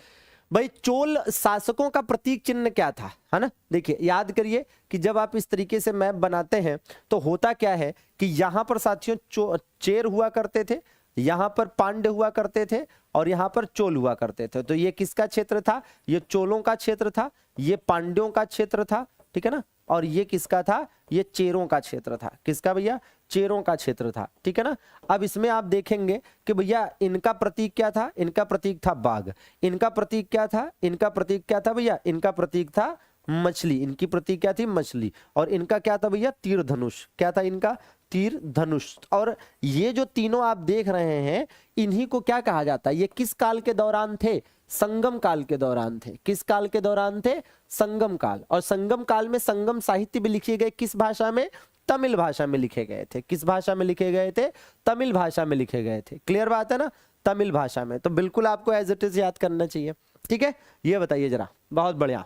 Speaker 1: भाई, चोल शासकों का प्रतीक चिन्ह क्या था, है ना। देखिए याद करिए कि जब आप इस तरीके से मैप बनाते हैं तो होता क्या है कि यहां पर साथियों चेर हुआ करते थे, यहां पर पांड्य हुआ करते थे, और यहां पर चोल हुआ करते थे। तो ये किसका क्षेत्र था, ये चोलों का क्षेत्र था, ये पांड्यों का क्षेत्र था, ठीक है ना, और ये किसका था, ये चेरों का क्षेत्र था, किसका भैया, चेरों का क्षेत्र था, ठीक है ना। अब इसमें आप देखेंगे कि भैया इनका प्रतीक क्या था, इनका प्रतीक था बाघ, इनका प्रतीक क्या था, इनका प्रतीक क्या था भैया, इनका प्रतीक था मछली, इनकी प्रतीक क्या थी, मछली, और इनका क्या था भैया, तीर धनुष, क्या था इनका, तीर धनुष। और ये जो तीनों आप देख रहे हैं इन्हीं को क्या कहा जाता है, ये किस काल के दौरान थे, संगम काल के दौरान थे, किस काल के दौरान थे, संगम काल। और संगम काल में संगम साहित्य भी लिखे गए किस भाषा में, तमिल भाषा में लिखे गए थे, किस भाषा में लिखे गए थे, तमिल भाषा में लिखे गए थे, क्लियर बात है ना, तमिल भाषा में। तो बिल्कुल आपको एज इट इज याद करना चाहिए, ठीक है। ये बताइए जरा, बहुत बढ़िया,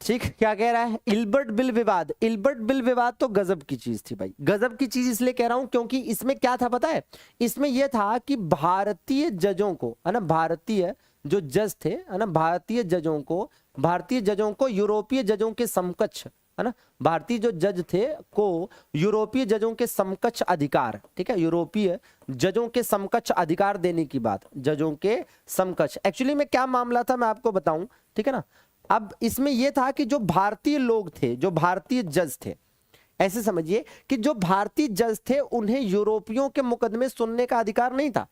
Speaker 1: ठीक, क्या कह रहा है, इल्बर्ट बिल विवाद, इल्बर्ट बिल विवाद तो गजब की चीज थी भाई, गजब की चीज इसलिए कह रहा हूं क्योंकि इसमें क्या था पता है, इसमें यह था कि भारतीय जजों को, है ना, भारतीय जो जज थे, है ना, भारतीय जजों को यूरोपीय जजों के समकक्ष, है ना, भारतीय जो जज थे को यूरोपीय जजों के समकक्ष अधिकार, ठीक है, यूरोपीय जजों के समकक्ष अधिकार देने की बात, जजों के समकक्ष। एक्चुअली में क्या मामला था मैं आपको बताऊं, ठीक है ना। अब इसमें यह था कि जो भारतीय लोग थे, जो भारतीय जज थे, ऐसे समझिए कि जो भारतीय जज थे उन्हें यूरोपियों के मुकदमे सुनने का अधिकार नहीं था।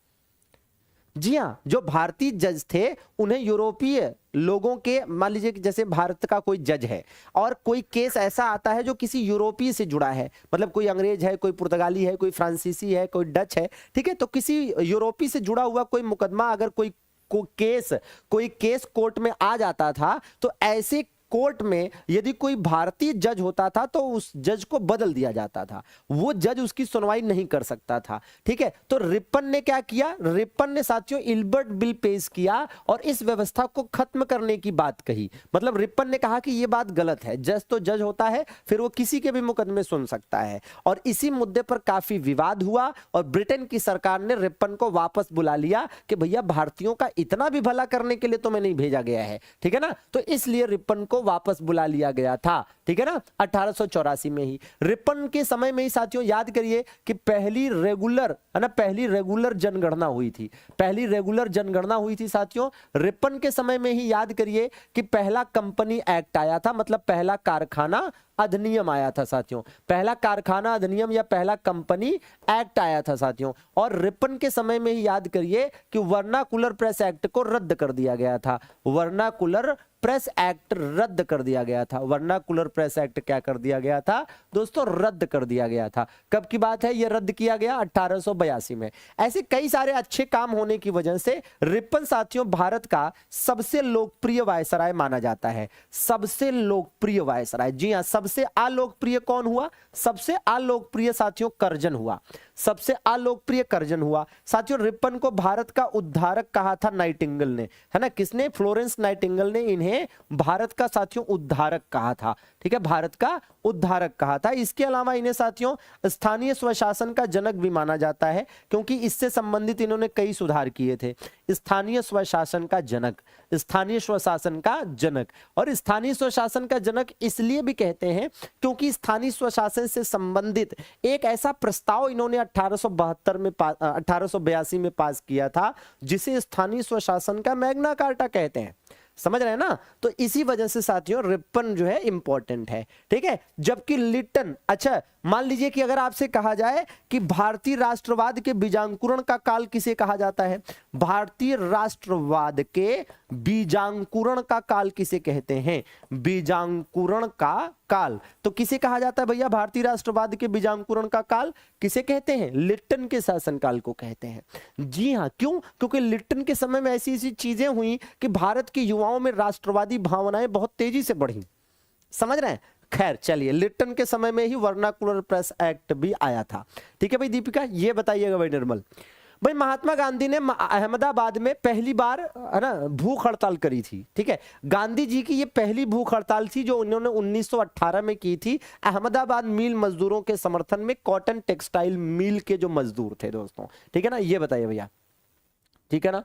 Speaker 1: जी हाँ, जो भारतीय जज थे उन्हें यूरोपीय लोगों के, मान लीजिए कि जैसे भारत का कोई जज है और कोई केस ऐसा आता है जो किसी यूरोपीय से जुड़ा है, मतलब कोई अंग्रेज है, कोई पुर्तगाली है, कोई फ्रांसीसी है, कोई डच है, ठीक है, तो किसी यूरोपीय से जुड़ा हुआ कोई मुकदमा अगर कोई केस कोर्ट में आ जाता था, तो ऐसे कोर्ट में यदि कोई भारतीय जज होता था तो उस जज को बदल दिया जाता था, वो जज उसकी सुनवाई नहीं कर सकता था, ठीक है। तो रिपन ने क्या किया, रिपन ने साथियों इल्बर्ट बिल पेश किया और इस व्यवस्था को खत्म करने की बात कही। मतलब रिपन ने कहा कि यह बात गलत है, जज तो जज होता है, फिर वो किसी के भी मुकदमे सुन सकता है। और इसी मुद्दे पर काफी विवाद हुआ और ब्रिटेन की सरकार ने रिपन को वापस बुला लिया कि भैया भारतीयों का इतना भी भला करने के लिए तुम्हें नहीं भेजा गया है, ठीक है ना। तो इसलिए रिपन को वापस बुला लिया गया था, ठीक है ना, 1884 में ही। रिपन के समय में ही साथियों याद करिए कि पहली रेगुलर जनगणना हुई थी, पहली रेगुलर जनगणना हुई थी साथियों रिपन के समय में ही। याद करिए कि पहला कंपनी एक्ट आया था, मतलब पहला कारखाना अधिनियम आया था साथियों, पहला कारखाना अधिनियम या पहला कंपनी एक्ट आया था साथियों। और रिपन के समय में ही याद करिए कि वर्नाकुलर प्रेस एक्ट को रद्द कर दिया गया था, वर्नाकुलर प्रेस एक्ट रद्द कर दिया गया था। वर्नाकुलर प्रेस एक्ट क्या कर दिया गया था दोस्तों, रद्द कर दिया गया था। कब की बात है, यह रद्द किया गया 1882 में। ऐसे कई सारे अच्छे काम होने की वजह से रिपन साथियों भारत का सबसे लोकप्रिय वायसराय माना जाता है, सबसे लोकप्रिय वायसराय। जी हां, सबसे अलोकप्रिय कौन हुआ, सबसे अलोकप्रिय साथियों कर्जन हुआ, सबसे अलोकप्रिय कर्जन हुआ साथियों। रिपन को भारत का उद्धारक कहा था नाइटिंगेल ने, है ना, किसने, फ्लोरेंस नाइटिंगेल ने इन्हें भारत का साथियों उद्धारक कहा था, ठीक है, भारत का उद्धारक कहा था। इसके अलावा इन्हें साथियों स्थानीय स्वशासन का जनक भी माना जाता है, क्योंकि इससे संबंधित इन्होंने कई सुधार किए थे। स्थानीय स्वशासन का जनक, स्थानीय स्वशासन का जनक। और स्थानीय स्वशासन का जनक इसलिए भी कहते हैं क्योंकि स्थानीय स्वशासन से संबंधित एक ऐसा प्रस्ताव इन्होंने 1882 में पास किया था जिसे स्थानीय स्वशासन का मैग्ना कार्टा कहते हैं। समझ रहे हैं ना, तो इसी वजह से साथियों रिपन जो है इंपॉर्टेंट है, ठीक है। जबकि लिटन, अच्छा मान लीजिए कि अगर आपसे कहा जाए कि भारतीय राष्ट्रवाद के बीजांकुरण का काल किसे कहा जाता है, भारतीय राष्ट्रवाद के बीजांकुरण का काल किसे कहते हैं, बीजांकुरण का काल, तो किसे कहा जाता है भैया, भारतीय राष्ट्रवाद के बीजांकुरण का काल किसे कहते हैं, लिटन के शासनकाल को कहते हैं। जी हां, क्यों, क्योंकि लिटन के समय में ऐसी ऐसी चीजें हुई कि भारत के युवाओं में राष्ट्रवादी भावनाएं बहुत तेजी से बढ़ी। समझ रहे हैं, खैर चलिए, लिटन के समय में ही वर्नाकुलर प्रेस एक्ट भी आया था, ठीक है भाई। दीपिका ये बताइएगा भाई निर्मल भाई, महात्मा गांधी ने अहमदाबाद में पहली बार, है ना, भूख हड़ताल करी थी, ठीक है। गांधी जी की ये पहली भूख हड़ताल थी जो उन्होंने 1918 में की थी अहमदाबाद मिल मजदूरों के समर्थन में, कॉटन टेक्सटाइल मिल के जो मजदूर थे दोस्तों, ठीक है ना। ये बताइए भैया, ठीक है ना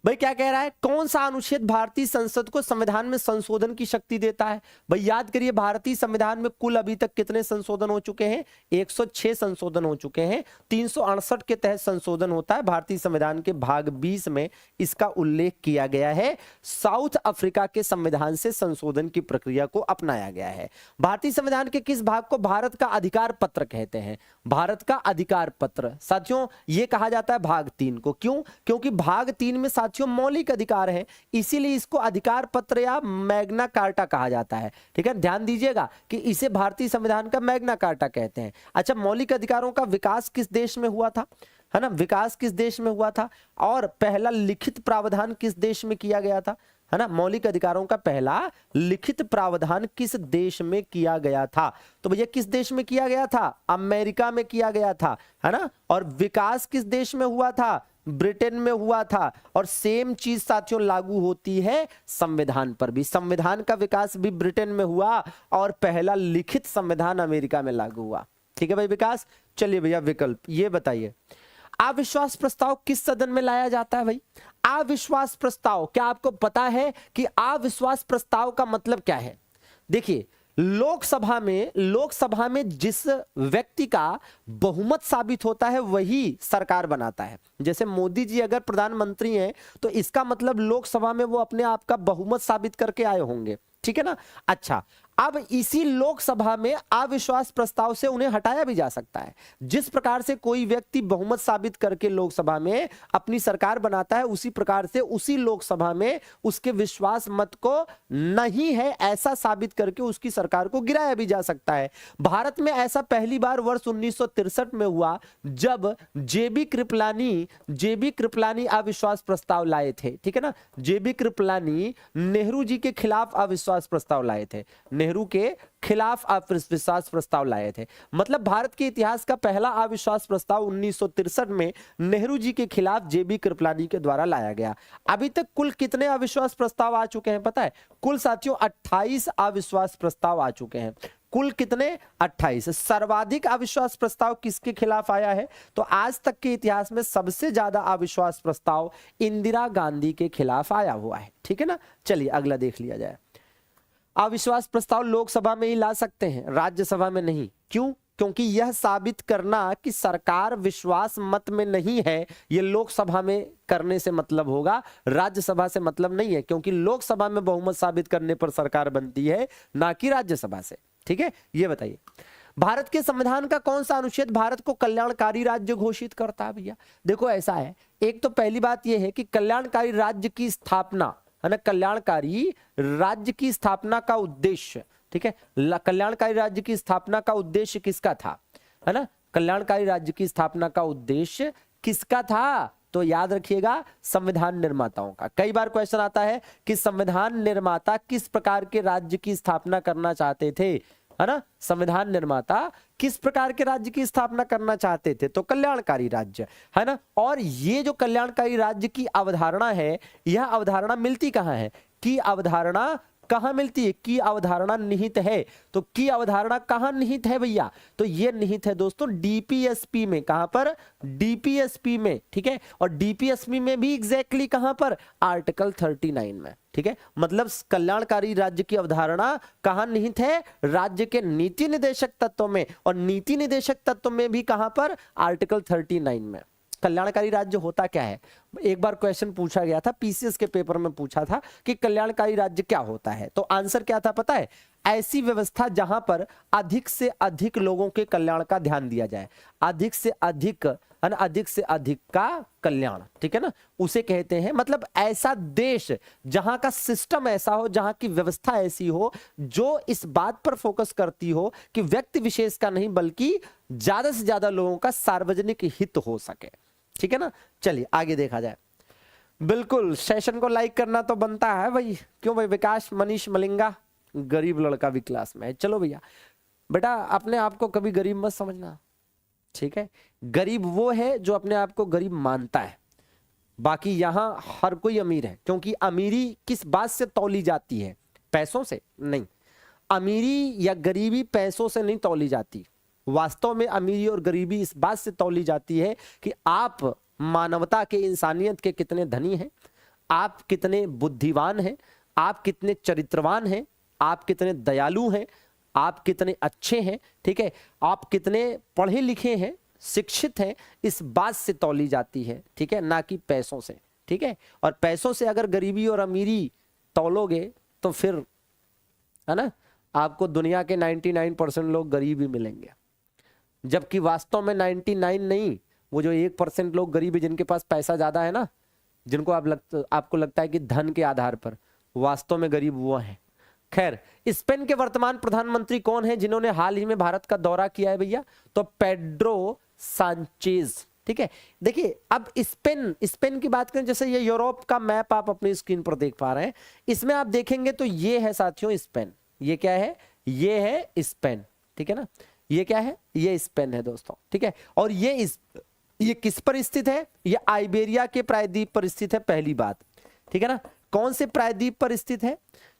Speaker 1: भाई, क्या कह रहा है, कौन सा अनुच्छेद भारतीय संसद को संविधान में संशोधन की शक्ति देता है। भाई याद करिए, भारतीय संविधान में कुल अभी तक कितने संशोधन हो चुके हैं, 106 संशोधन हो चुके हैं। 368 के तहत संशोधन होता है भारतीय संविधान के भाग 20 में इसका उल्लेख किया गया है। साउथ अफ्रीका के संविधान से संशोधन की प्रक्रिया को अपनाया गया है। भारतीय संविधान के किस भाग को भारत का अधिकार पत्र कहते हैं, भारत का अधिकार पत्र साथियों यह कहा जाता है भाग 3 को। क्यों, क्योंकि भाग 3 में साथियों मौलिक अधिकार है, इसीलिए इसको अधिकार पत्र या मैग्ना कार्टा कहा जाता है, ठीक है। ध्यान दीजिएगा कि इसे भारतीय संविधान का मैग्ना कार्टा कहते हैं। अच्छा, मौलिक अधिकारों का विकास किस देश में हुआ था, है ना, विकास किस देश में हुआ था, और पहला लिखित प्रावधान किस देश में किया गया था, है ना, मौलिक अधिकारों का पहला लिखित प्रावधान किस देश में किया गया था, तो भैया किस देश में किया गया था, अमेरिका में किया गया था, है ना। और विकास किस देश में हुआ था, ब्रिटेन में हुआ था। और सेम चीज साथियों लागू होती है संविधान पर भी, संविधान का विकास भी ब्रिटेन में हुआ और पहला लिखित संविधान अमेरिका में लागू हुआ, ठीक है भाई विकास। चलिए भैया विकल्प ये बताइए, अविश्वास प्रस्ताव किस सदन में लाया जाता है भाई, अविश्वास प्रस्ताव, क्या आपको पता है कि अविश्वास प्रस्ताव का मतलब क्या है। देखिए, लोकसभा में जिस व्यक्ति का बहुमत साबित होता है वही सरकार बनाता है। जैसे मोदी जी अगर प्रधानमंत्री हैं तो इसका मतलब लोकसभा में वो अपने आप का बहुमत साबित करके आए होंगे, ठीक है ना। अच्छा, अब इसी लोकसभा में अविश्वास प्रस्ताव से उन्हें हटाया भी जा सकता है। जिस प्रकार से कोई व्यक्ति बहुमत साबित करके लोकसभा में अपनी सरकार बनाता है, उसी प्रकार से उसी लोकसभा में उसके विश्वास मत को नहीं है ऐसा साबित करके उसकी सरकार को गिराया भी जा सकता है। भारत में ऐसा पहली बार वर्ष 1963 में हुआ जब जेबी कृपलानी अविश्वास प्रस्ताव लाए थे। ठीक है ना, जेबी कृपलानी नेहरू जी के खिलाफ अविश्वास प्रस्ताव लाए थे, नेहरू के खिलाफ अविश्वास प्रस्ताव लाए थे। मतलब भारत के इतिहास का पहला अविश्वास प्रस्ताव 1963 में नेहरू जी के खिलाफ जेबी कृपलानी के द्वारा लाया गया। अभी तक कुल कितने अविश्वास प्रस्ताव आ चुके हैं पता है? कुल साथियों 28 अविश्वास प्रस्ताव आ चुके हैं। कुल कितने? 28। सर्वाधिक अविश्वास प्रस्ताव किसके खिलाफ आया है? तो आज तक के इतिहास में सबसे ज्यादा अविश्वास प्रस्ताव इंदिरा गांधी के खिलाफ आया हुआ है। ठीक है ना, चलिए अगला देख लिया जाए। अविश्वास प्रस्ताव लोकसभा में ही ला सकते हैं, राज्यसभा में नहीं। क्यों? क्योंकि यह साबित करना कि सरकार विश्वास मत में नहीं है, यह लोकसभा में करने से मतलब होगा, राज्यसभा से मतलब नहीं है। क्योंकि लोकसभा में बहुमत साबित करने पर सरकार बनती है, ना कि राज्यसभा से। ठीक है, ये बताइए भारत के संविधान का कौन सा अनुच्छेद भारत को कल्याणकारी राज्य घोषित करता है? भैया देखो ऐसा है, एक तो पहली बात यह है कि कल्याणकारी राज्य की स्थापना है ना, कल्याणकारी राज्य की स्थापना का उद्देश्य, ठीक है, कल्याणकारी राज्य की स्थापना का उद्देश्य किसका था? है ना, कल्याणकारी राज्य की स्थापना का उद्देश्य किसका था? तो याद रखिएगा, संविधान निर्माताओं का। कई बार क्वेश्चन आता है कि संविधान निर्माता किस प्रकार के राज्य की स्थापना करना चाहते थे, है ना, संविधान निर्माता किस प्रकार के राज्य की स्थापना करना चाहते थे? तो कल्याणकारी राज्य, है ना। और ये जो कल्याणकारी राज्य की अवधारणा है, यह अवधारणा मिलती कहां है? की अवधारणा कहां मिलती है? की अवधारणा निहित है। तो की अवधारणा कहां निहित है भैया? तो ये निहित है दोस्तों डीपीएसपी में। कहां पर? डीपीएसपी में। ठीक है, और डीपीएसपी में भी एग्जैक्टली कहां पर? आर्टिकल 39 में। ठीक है, मतलब कल्याणकारी राज्य की अवधारणा कहां निहित है? राज्य के नीति निदेशक तत्व में, और नीति निदेशक तत्व में भी कहां पर? आर्टिकल 39 में। कल्याणकारी राज्य होता क्या है? एक बार क्वेश्चन पूछा गया था, पीसीएस के पेपर में पूछा था कि कल्याणकारी राज्य क्या होता है, तो आंसर क्या था पता है? ऐसी व्यवस्था जहां पर अधिक से अधिक लोगों के कल्याण का ध्यान दिया जाए, अधिक से अधिक का कल्याण। ठीक है ना, उसे कहते हैं, मतलब ऐसा देश जहां का सिस्टम ऐसा हो, जहां की व्यवस्था ऐसी हो जो इस बात पर फोकस करती हो कि व्यक्ति विशेष का नहीं बल्कि ज्यादा से ज्यादा लोगों का सार्वजनिक हित हो सके। ठीक है ना, चलिए आगे देखा जाए। बिल्कुल, सेशन को लाइक करना तो बनता है भाई। क्यों भाई? विकास मनीष मलिंगा, गरीब लड़का भी क्लास में है। चलो भैया, बेटा अपने आप को कभी गरीब मत समझना। ठीक है, गरीब वो है जो अपने आप को गरीब मानता है। बाकी यहां हर कोई अमीर है, क्योंकि अमीरी किस बात से तौली जाती है? पैसों से नहीं। अमीरी या गरीबी पैसों से नहीं तौली जाती। वास्तव में अमीरी और गरीबी इस बात से तौली जाती है कि आप मानवता के, इंसानियत के कितने धनी हैं, आप कितने बुद्धिमान हैं, आप कितने चरित्रवान हैं, आप कितने दयालु हैं, आप कितने अच्छे हैं। ठीक है, आप कितने पढ़े लिखे हैं, शिक्षित हैं, इस बात से तौली जाती है। ठीक है, ना कि पैसों से। ठीक है, और पैसों से अगर गरीबी और अमीरी तौलोगे तो फिर, है ना, आपको दुनिया के 99% लोग गरीब ही मिलेंगे, जबकि वास्तव में 99 नहीं, वो जो 1% लोग गरीब है, जिनके पास पैसा ज्यादा है ना, जिनको आपको लगता है कि धन के आधार पर, वास्तव में गरीब वो हैं। खैर, स्पेन के वर्तमान प्रधानमंत्री कौन है जिन्होंने हाल ही में भारत का दौरा किया है भैया? तो पेड्रो सांचेज। ठीक है, देखिए अब स्पेन की बात करें, जैसे ये यूरोप का मैप आप अपनी स्क्रीन पर देख पा रहे हैं, इसमें आप देखेंगे तो ये है साथियों स्पेन। ये क्या है? ये है स्पेन। ठीक है ना, ये क्या है? ये स्पेन है दोस्तों। ठीक है, और ये किस पर स्थित है? ये आइबेरिया के प्रायद्वीप पर स्थित है, पहली बात। ठीक है ना, कौन से प्रायद्वीप पर स्थित है?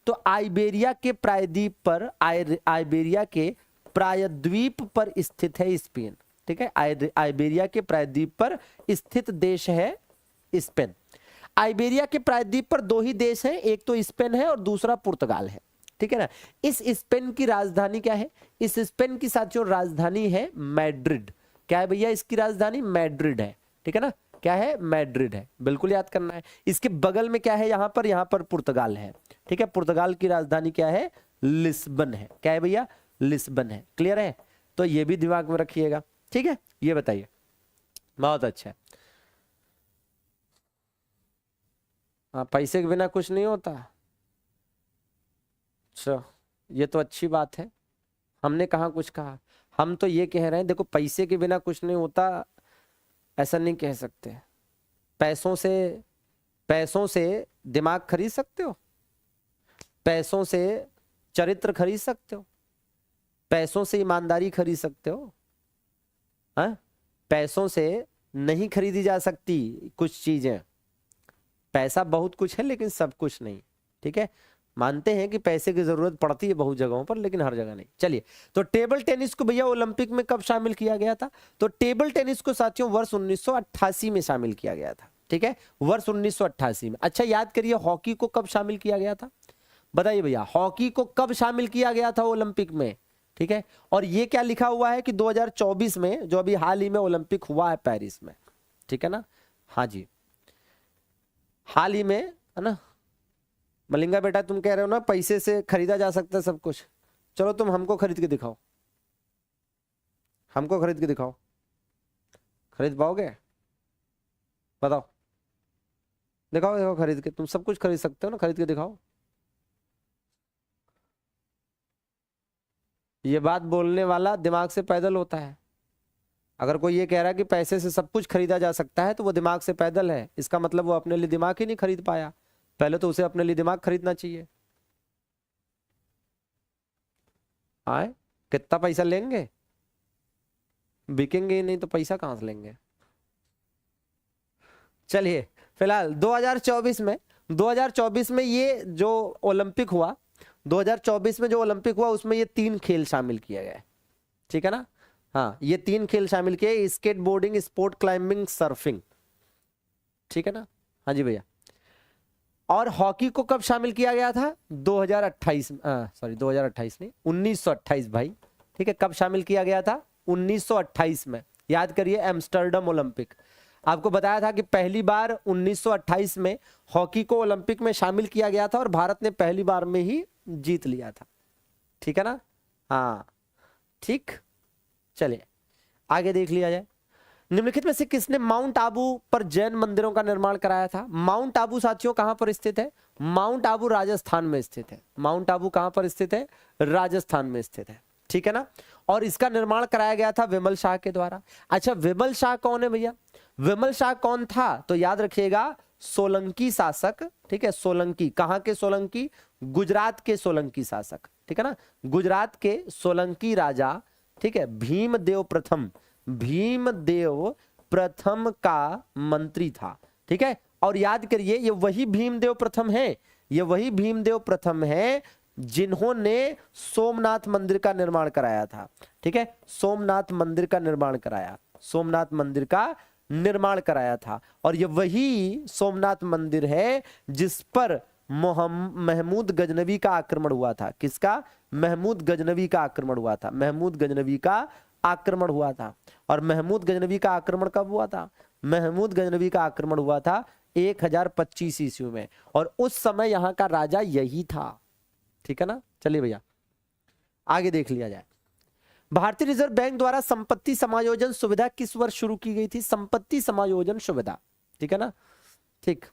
Speaker 1: तो आइबेरिया के प्रायद्वीप पर, आइबेरिया के प्रायद्वीप पर स्थित है स्पेन। ठीक है, आइबेरिया के प्रायद्वीप पर स्थित देश है स्पेन। आइबेरिया के प्रायद्वीप पर दो ही देश हैं, एक तो स्पेन है और दूसरा पुर्तगाल है। ठीक है ना, इस स्पेन की राजधानी क्या है? इस स्पेन की साथियों राजधानी है मैड्रिड। क्या है भैया इसकी राजधानी? मैड्रिड है। ठीक है ना, क्या है? मैड्रिड है, बिल्कुल याद करना है। इसके बगल में क्या है? यहाँ पर पुर्तगाल है। ठीक है, पुर्तगाल की राजधानी क्या है? लिस्बन है। क्या है भैया? लिस्बन है। क्लियर है? तो ये भी दिमाग में रखिएगा। ठीक है, ये बताइए। बहुत अच्छा है। हाँ, पैसे के बिना कुछ नहीं होता। अच्छा, ये तो अच्छी बात है। हमने कहाँ कुछ कहा, हम तो ये कह रहे हैं देखो पैसे के बिना कुछ नहीं होता, ऐसा नहीं कह सकते। पैसों से, पैसों से दिमाग खरीद सकते हो, पैसों से चरित्र खरीद सकते हो, पैसों से ईमानदारी खरीद सकते हो। हाँ, पैसों से नहीं खरीदी जा सकती कुछ चीजें। पैसा बहुत कुछ है लेकिन सब कुछ नहीं। ठीक है, मानते हैं कि पैसे की जरूरत पड़ती है बहुत जगहों पर, लेकिन हर जगह नहीं। चलिए, तो टेबल टेनिस को भैया ओलंपिक में कब शामिल किया गया था? तो टेबल टेनिस को साथियों वर्ष 1988 में शामिल किया गया था। ठीक है, वर्ष 1988 में। अच्छा, याद करिए हॉकी को कब शामिल किया गया था? बताइए भैया, हॉकी को कब शामिल किया गया था ओलंपिक में? ठीक है, और ये क्या लिखा हुआ है कि 2024 में, जो अभी हाल ही में ओलंपिक हुआ है पेरिस में। ठीक है ना? हाँ जी, हाल ही में, है ना? मलिंगा बेटा, तुम कह रहे हो ना पैसे से खरीदा जा सकता है सब कुछ। चलो तुम हमको खरीद के दिखाओ, हमको खरीद के दिखाओ। खरीद पाओगे? बताओ, दिखाओ दिखाओ खरीद के। तुम सब कुछ खरीद सकते हो ना, खरीद के दिखाओ। ये बात बोलने वाला दिमाग से पैदल होता है। अगर कोई ये कह रहा है कि पैसे से सब कुछ खरीदा जा सकता है तो वो दिमाग से पैदल है, इसका मतलब वो अपने लिए दिमाग ही नहीं खरीद पाया। पहले तो उसे अपने लिए दिमाग खरीदना चाहिए। आए, कितना पैसा लेंगे? बिकेंगे ही नहीं तो पैसा कहां से लेंगे? चलिए, फिलहाल 2024 में ये जो ओलंपिक हुआ, 2024 में जो ओलंपिक हुआ उसमें ये 3 खेल शामिल किए गए। ठीक है ना? हाँ, ये 3 खेल शामिल किए, skateboarding, sport climbing, surfing. ठीक है ना? हाँ जी भैया। और हॉकी को कब शामिल किया गया था? 2028, सॉरी 2028 नहीं, 1928 भाई। ठीक है, कब शामिल किया गया था? 1928 में। याद करिए, एम्स्टर्डम ओलंपिक। आपको बताया था कि पहली बार 1928 में हॉकी को ओलंपिक में शामिल किया गया था और भारत ने पहली बार में ही जीत लिया था। ठीक है ना? हाँ, ठीक। चलिए आगे देख लिया जाए। निम्नलिखित में से किसने माउंट आबू पर जैन मंदिरों का निर्माण कराया था? माउंट आबू साथियों कहां पर स्थित है? माउंट आबू राजस्थान में स्थित है। माउंट आबू कहां पर स्थित है? राजस्थान में स्थित है। ठीक है ना? और इसका निर्माण कराया गया था विमल शाह के द्वारा। अच्छा, विमल शाह कौन है भैया? विमल शाह कौन था? तो याद रखिएगा, सोलंकी शासक। ठीक है, सोलंकी। कहां के सोलंकी? गुजरात के सोलंकी शासक। ठीक है ना? गुजरात के सोलंकी राजा। ठीक है, भीमदेव प्रथम, भीमदेव प्रथम का मंत्री था। ठीक है, और याद करिए ये वही भीमदेव प्रथम है, ये वही भीमदेव प्रथम है जिन्होंने सोमनाथ मंदिर का निर्माण कराया था। ठीक है, सोमनाथ मंदिर का निर्माण कराया, सोमनाथ मंदिर का निर्माण कराया था। और ये वही सोमनाथ मंदिर है जिस पर महमूद गजनवी का आक्रमण हुआ था। किसका? महमूद गजनवी का आक्रमण हुआ था। महमूद गजनवी का आक्रमण हुआ था। और महमूद गजनवी का आक्रमण कब हुआ था? महमूद गजनवी का आक्रमण हुआ था 1025 ईस्वी में, और उस समय यहां का राजा यही था। ठीक है ना? चलिए भैया आगे देख लिया जाए। भारतीय रिजर्व बैंक द्वारा संपत्ति समायोजन सुविधा किस वर्ष शुरू की गई थी? संपत्ति समायोजन सुविधा। ठीक है ना? ठीक,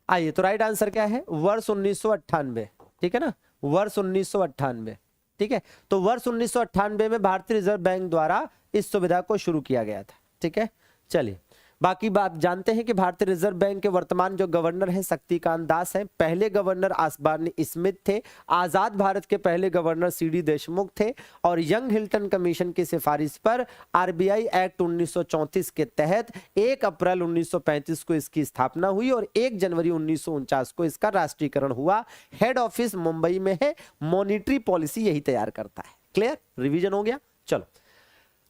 Speaker 1: आइए, तो राइट आंसर क्या है? वर्ष 1998। ठीक है ना? वर्ष 1998। ठीक है, तो वर्ष 1998 में भारतीय रिजर्व बैंक द्वारा इस सुविधा को शुरू किया गया था। ठीक है, चलिए बाकी बात जानते हैं कि भारतीय रिजर्व बैंक के वर्तमान जो गवर्नर हैं शक्तिकांत दास हैं। पहले गवर्नर आसबानी स्मिथ थे। आजाद भारत के पहले गवर्नर सीडी देशमुख थे। और यंग हिल्टन कमीशन की सिफारिश पर आरबीआई एक्ट 1934 के तहत 1 अप्रैल 1935 को इसकी स्थापना हुई और 1 जनवरी 1949 को इसका राष्ट्रीयकरण हुआ। हेड ऑफिस मुंबई में है। मॉनिटरी पॉलिसी यही तैयार करता है। क्लियर? रिवीजन हो गया। चलो,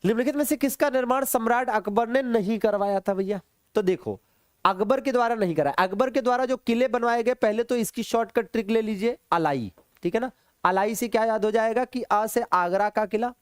Speaker 1: निम्नलिखित में से किसका निर्माण सम्राट अकबर ने नहीं करवाया था भैया? तो देखो, अकबर के द्वारा नहीं कराया। अकबर के द्वारा जो किले बनवाए गए, पहले तो इसकी शॉर्टकट ट्रिक ले लीजिए, अलाई। ठीक है ना? अलाई से क्या याद हो जाएगा कि अ से आगरा का किला,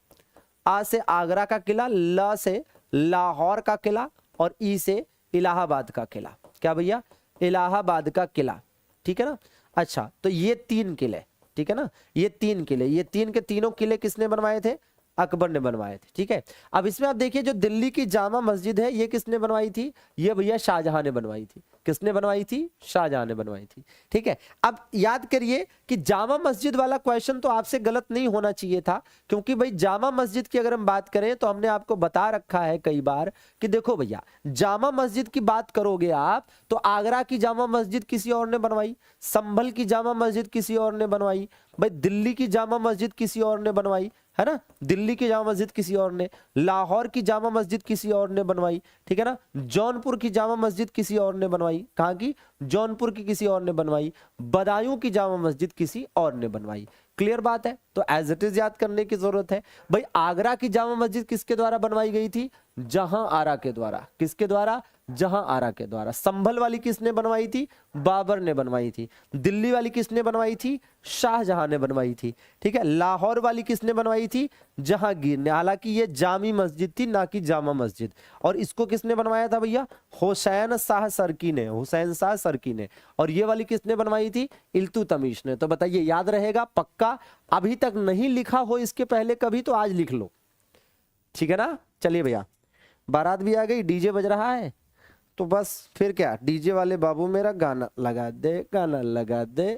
Speaker 1: आ से आगरा का किला, ल से लाहौर का किला, और ई से इलाहाबाद का किला। क्या भैया? इलाहाबाद का किला। ठीक है ना? अच्छा, तो ये 3 किले, ठीक है ना, ये 3 किले, ये 3 के तीनों किले किसने बनवाए थे? अकबर ने बनवाए थे, ठीक है। अब इसमें आप देखिए जो दिल्ली की जामा मस्जिद है ये किसने बनवाई थी? ये भैया शाहजहां ने बनवाई थी। किसने बनवाई थी? शाहजहां ने बनवाई थी, ठीक है। अब याद करिए कि जामा मस्जिद वाला क्वेश्चन तो आपसे गलत नहीं होना चाहिए था, क्योंकि भाई जामा मस्जिद की अगर हम बात करें तो हमने आपको बता रखा है कई बार कि देखो भैया, जामा मस्जिद की बात करोगे आप तो आगरा की जामा मस्जिद किसी और ने बनवाई, संभल की जामा मस्जिद किसी और ने बनवाई, भाई दिल्ली की जामा मस्जिद किसी और ने बनवाई, है ना, दिल्ली की जामा मस्जिद किसी और ने, लाहौर की जामा मस्जिद किसी और ने बनवाई, ठीक है ना, जौनपुर की जामा मस्जिद किसी और ने बनवाई, कहाँ की? जौनपुर की किसी और ने बनवाई, बदायूं की जामा मस्जिद किसी और ने बनवाई। क्लियर बात है? तो एज इट इज याद करने की जरूरत है। भाई आगरा की जामा मस्जिद किसके द्वारा बनवाई गई थी? जहां आरा के द्वारा। किसके द्वारा? जहां आरा के द्वारा। संभल वाली किसने बनवाई थी? बाबर ने बनवाई थी। दिल्ली वाली किसने बनवाई थी? शाहजहां ने बनवाई थी, ठीक है। लाहौर वाली किसने बनवाई थी? जहांगीर ने। हालांकि ये जामी मस्जिद थी ना कि जामा मस्जिद। और इसको किसने बनवाया था भैया? हुसैन शाह सरकी ने, हुसैन शाह सरकी ने। और ये वाली किसने बनवाई थी? इल्तुतमिश ने। तो बताइए याद रहेगा पक्का? अभी तक नहीं लिखा हो इसके पहले कभी तो आज लिख लो, ठीक है ना। चलिए भैया, बारात भी आ गई, डीजे बज रहा है, तो बस फिर क्या, डीजे वाले बाबू मेरा गाना लगा दे, गाना लगा दे,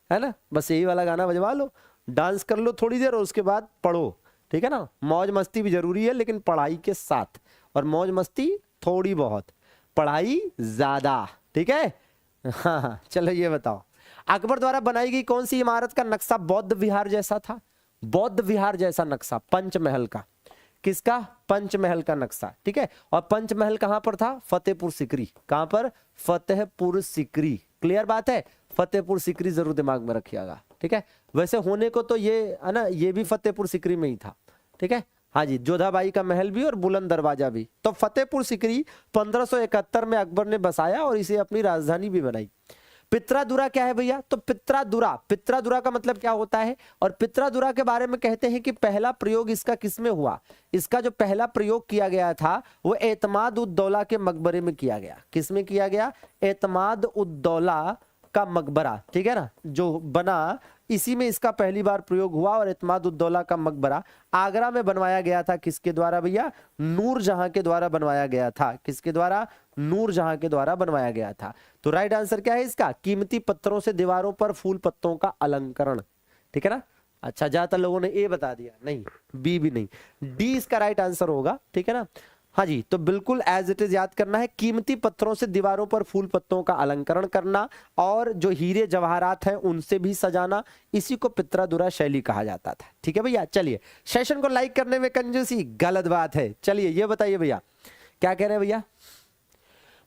Speaker 1: है ना, बस यही वाला गाना बजवा लो, डांस कर लो थोड़ी देर और उसके बाद पढ़ो, ठीक है ना। मौज मस्ती भी जरूरी है लेकिन पढ़ाई के साथ, और मौज मस्ती थोड़ी बहुत, पढ़ाई ज्यादा, ठीक है। हाँ, चलो ये बताओ, अकबर द्वारा बनाई गई कौन सी इमारत का नक्शा बौद्ध विहार जैसा था? बौद्ध विहार जैसा नक्शा, पंचमहल का। किसका? पंचमहल का नक्शा, ठीक है। और पंचमहल कहां पर था? फतेहपुर सीकरी। कहां पर? फतेहपुर सीकरी। क्लियर बात है? फतेहपुर सीकरी जरूर दिमाग में रखिएगा, ठीक है। वैसे होने को तो ये है ना, ये भी फतेहपुर सीकरी में ही था, ठीक है। हाँ जी, जोधाबाई का महल भी और बुलंद दरवाजा भी। तो फतेहपुर सीकरी 1571 में अकबर ने बसाया और इसे अपनी राजधानी भी बनाई। पित्रादुरा क्या है भैया? तो पित्रादुरा, पित्रादुरा का मतलब क्या होता है? और पित्रादुरा के बारे में कहते हैं कि पहला प्रयोग इसका किसमें हुआ? इसका जो पहला प्रयोग किया गया था वो एतमाद उद दौला के मकबरे में किया गया। किसमें किया गया? एतमाद उद दौला का मकबरा, ठीक है ना, जो बना इसी में इसका पहली बार प्रयोग हुआ। और एतमाद उद दौला का मकबरा आगरा में बनवाया गया था। किसके द्वारा भैया? नूरजहां के द्वारा बनवाया गया था। किसके द्वारा? नूरजहां के द्वारा बनवाया गया था। तो राइट आंसर क्या है इसका? कीमती पत्थरों से दीवारों पर फूल पत्तों का अलंकरण, ठीक है ना। अच्छा, ज्यादातर लोगों ने ए बता दिया, नहीं, बी भी नहीं, डी इसका राइट आंसर होगा, ठीक है ना। हाँ जी, तो बिल्कुल एज इट इज याद करना है, कीमती पत्थरों से दीवारों पर फूल पत्तों का अलंकरण करना और जो हीरे जवाहरात हैं उनसे भी सजाना, इसी को पित्रादुरा शैली कहा जाता था, ठीक है भैया। चलिए, सेशन को लाइक करने में कंजूसी गलत बात है। चलिए ये बताइए भैया, क्या कह रहे हैं भैया?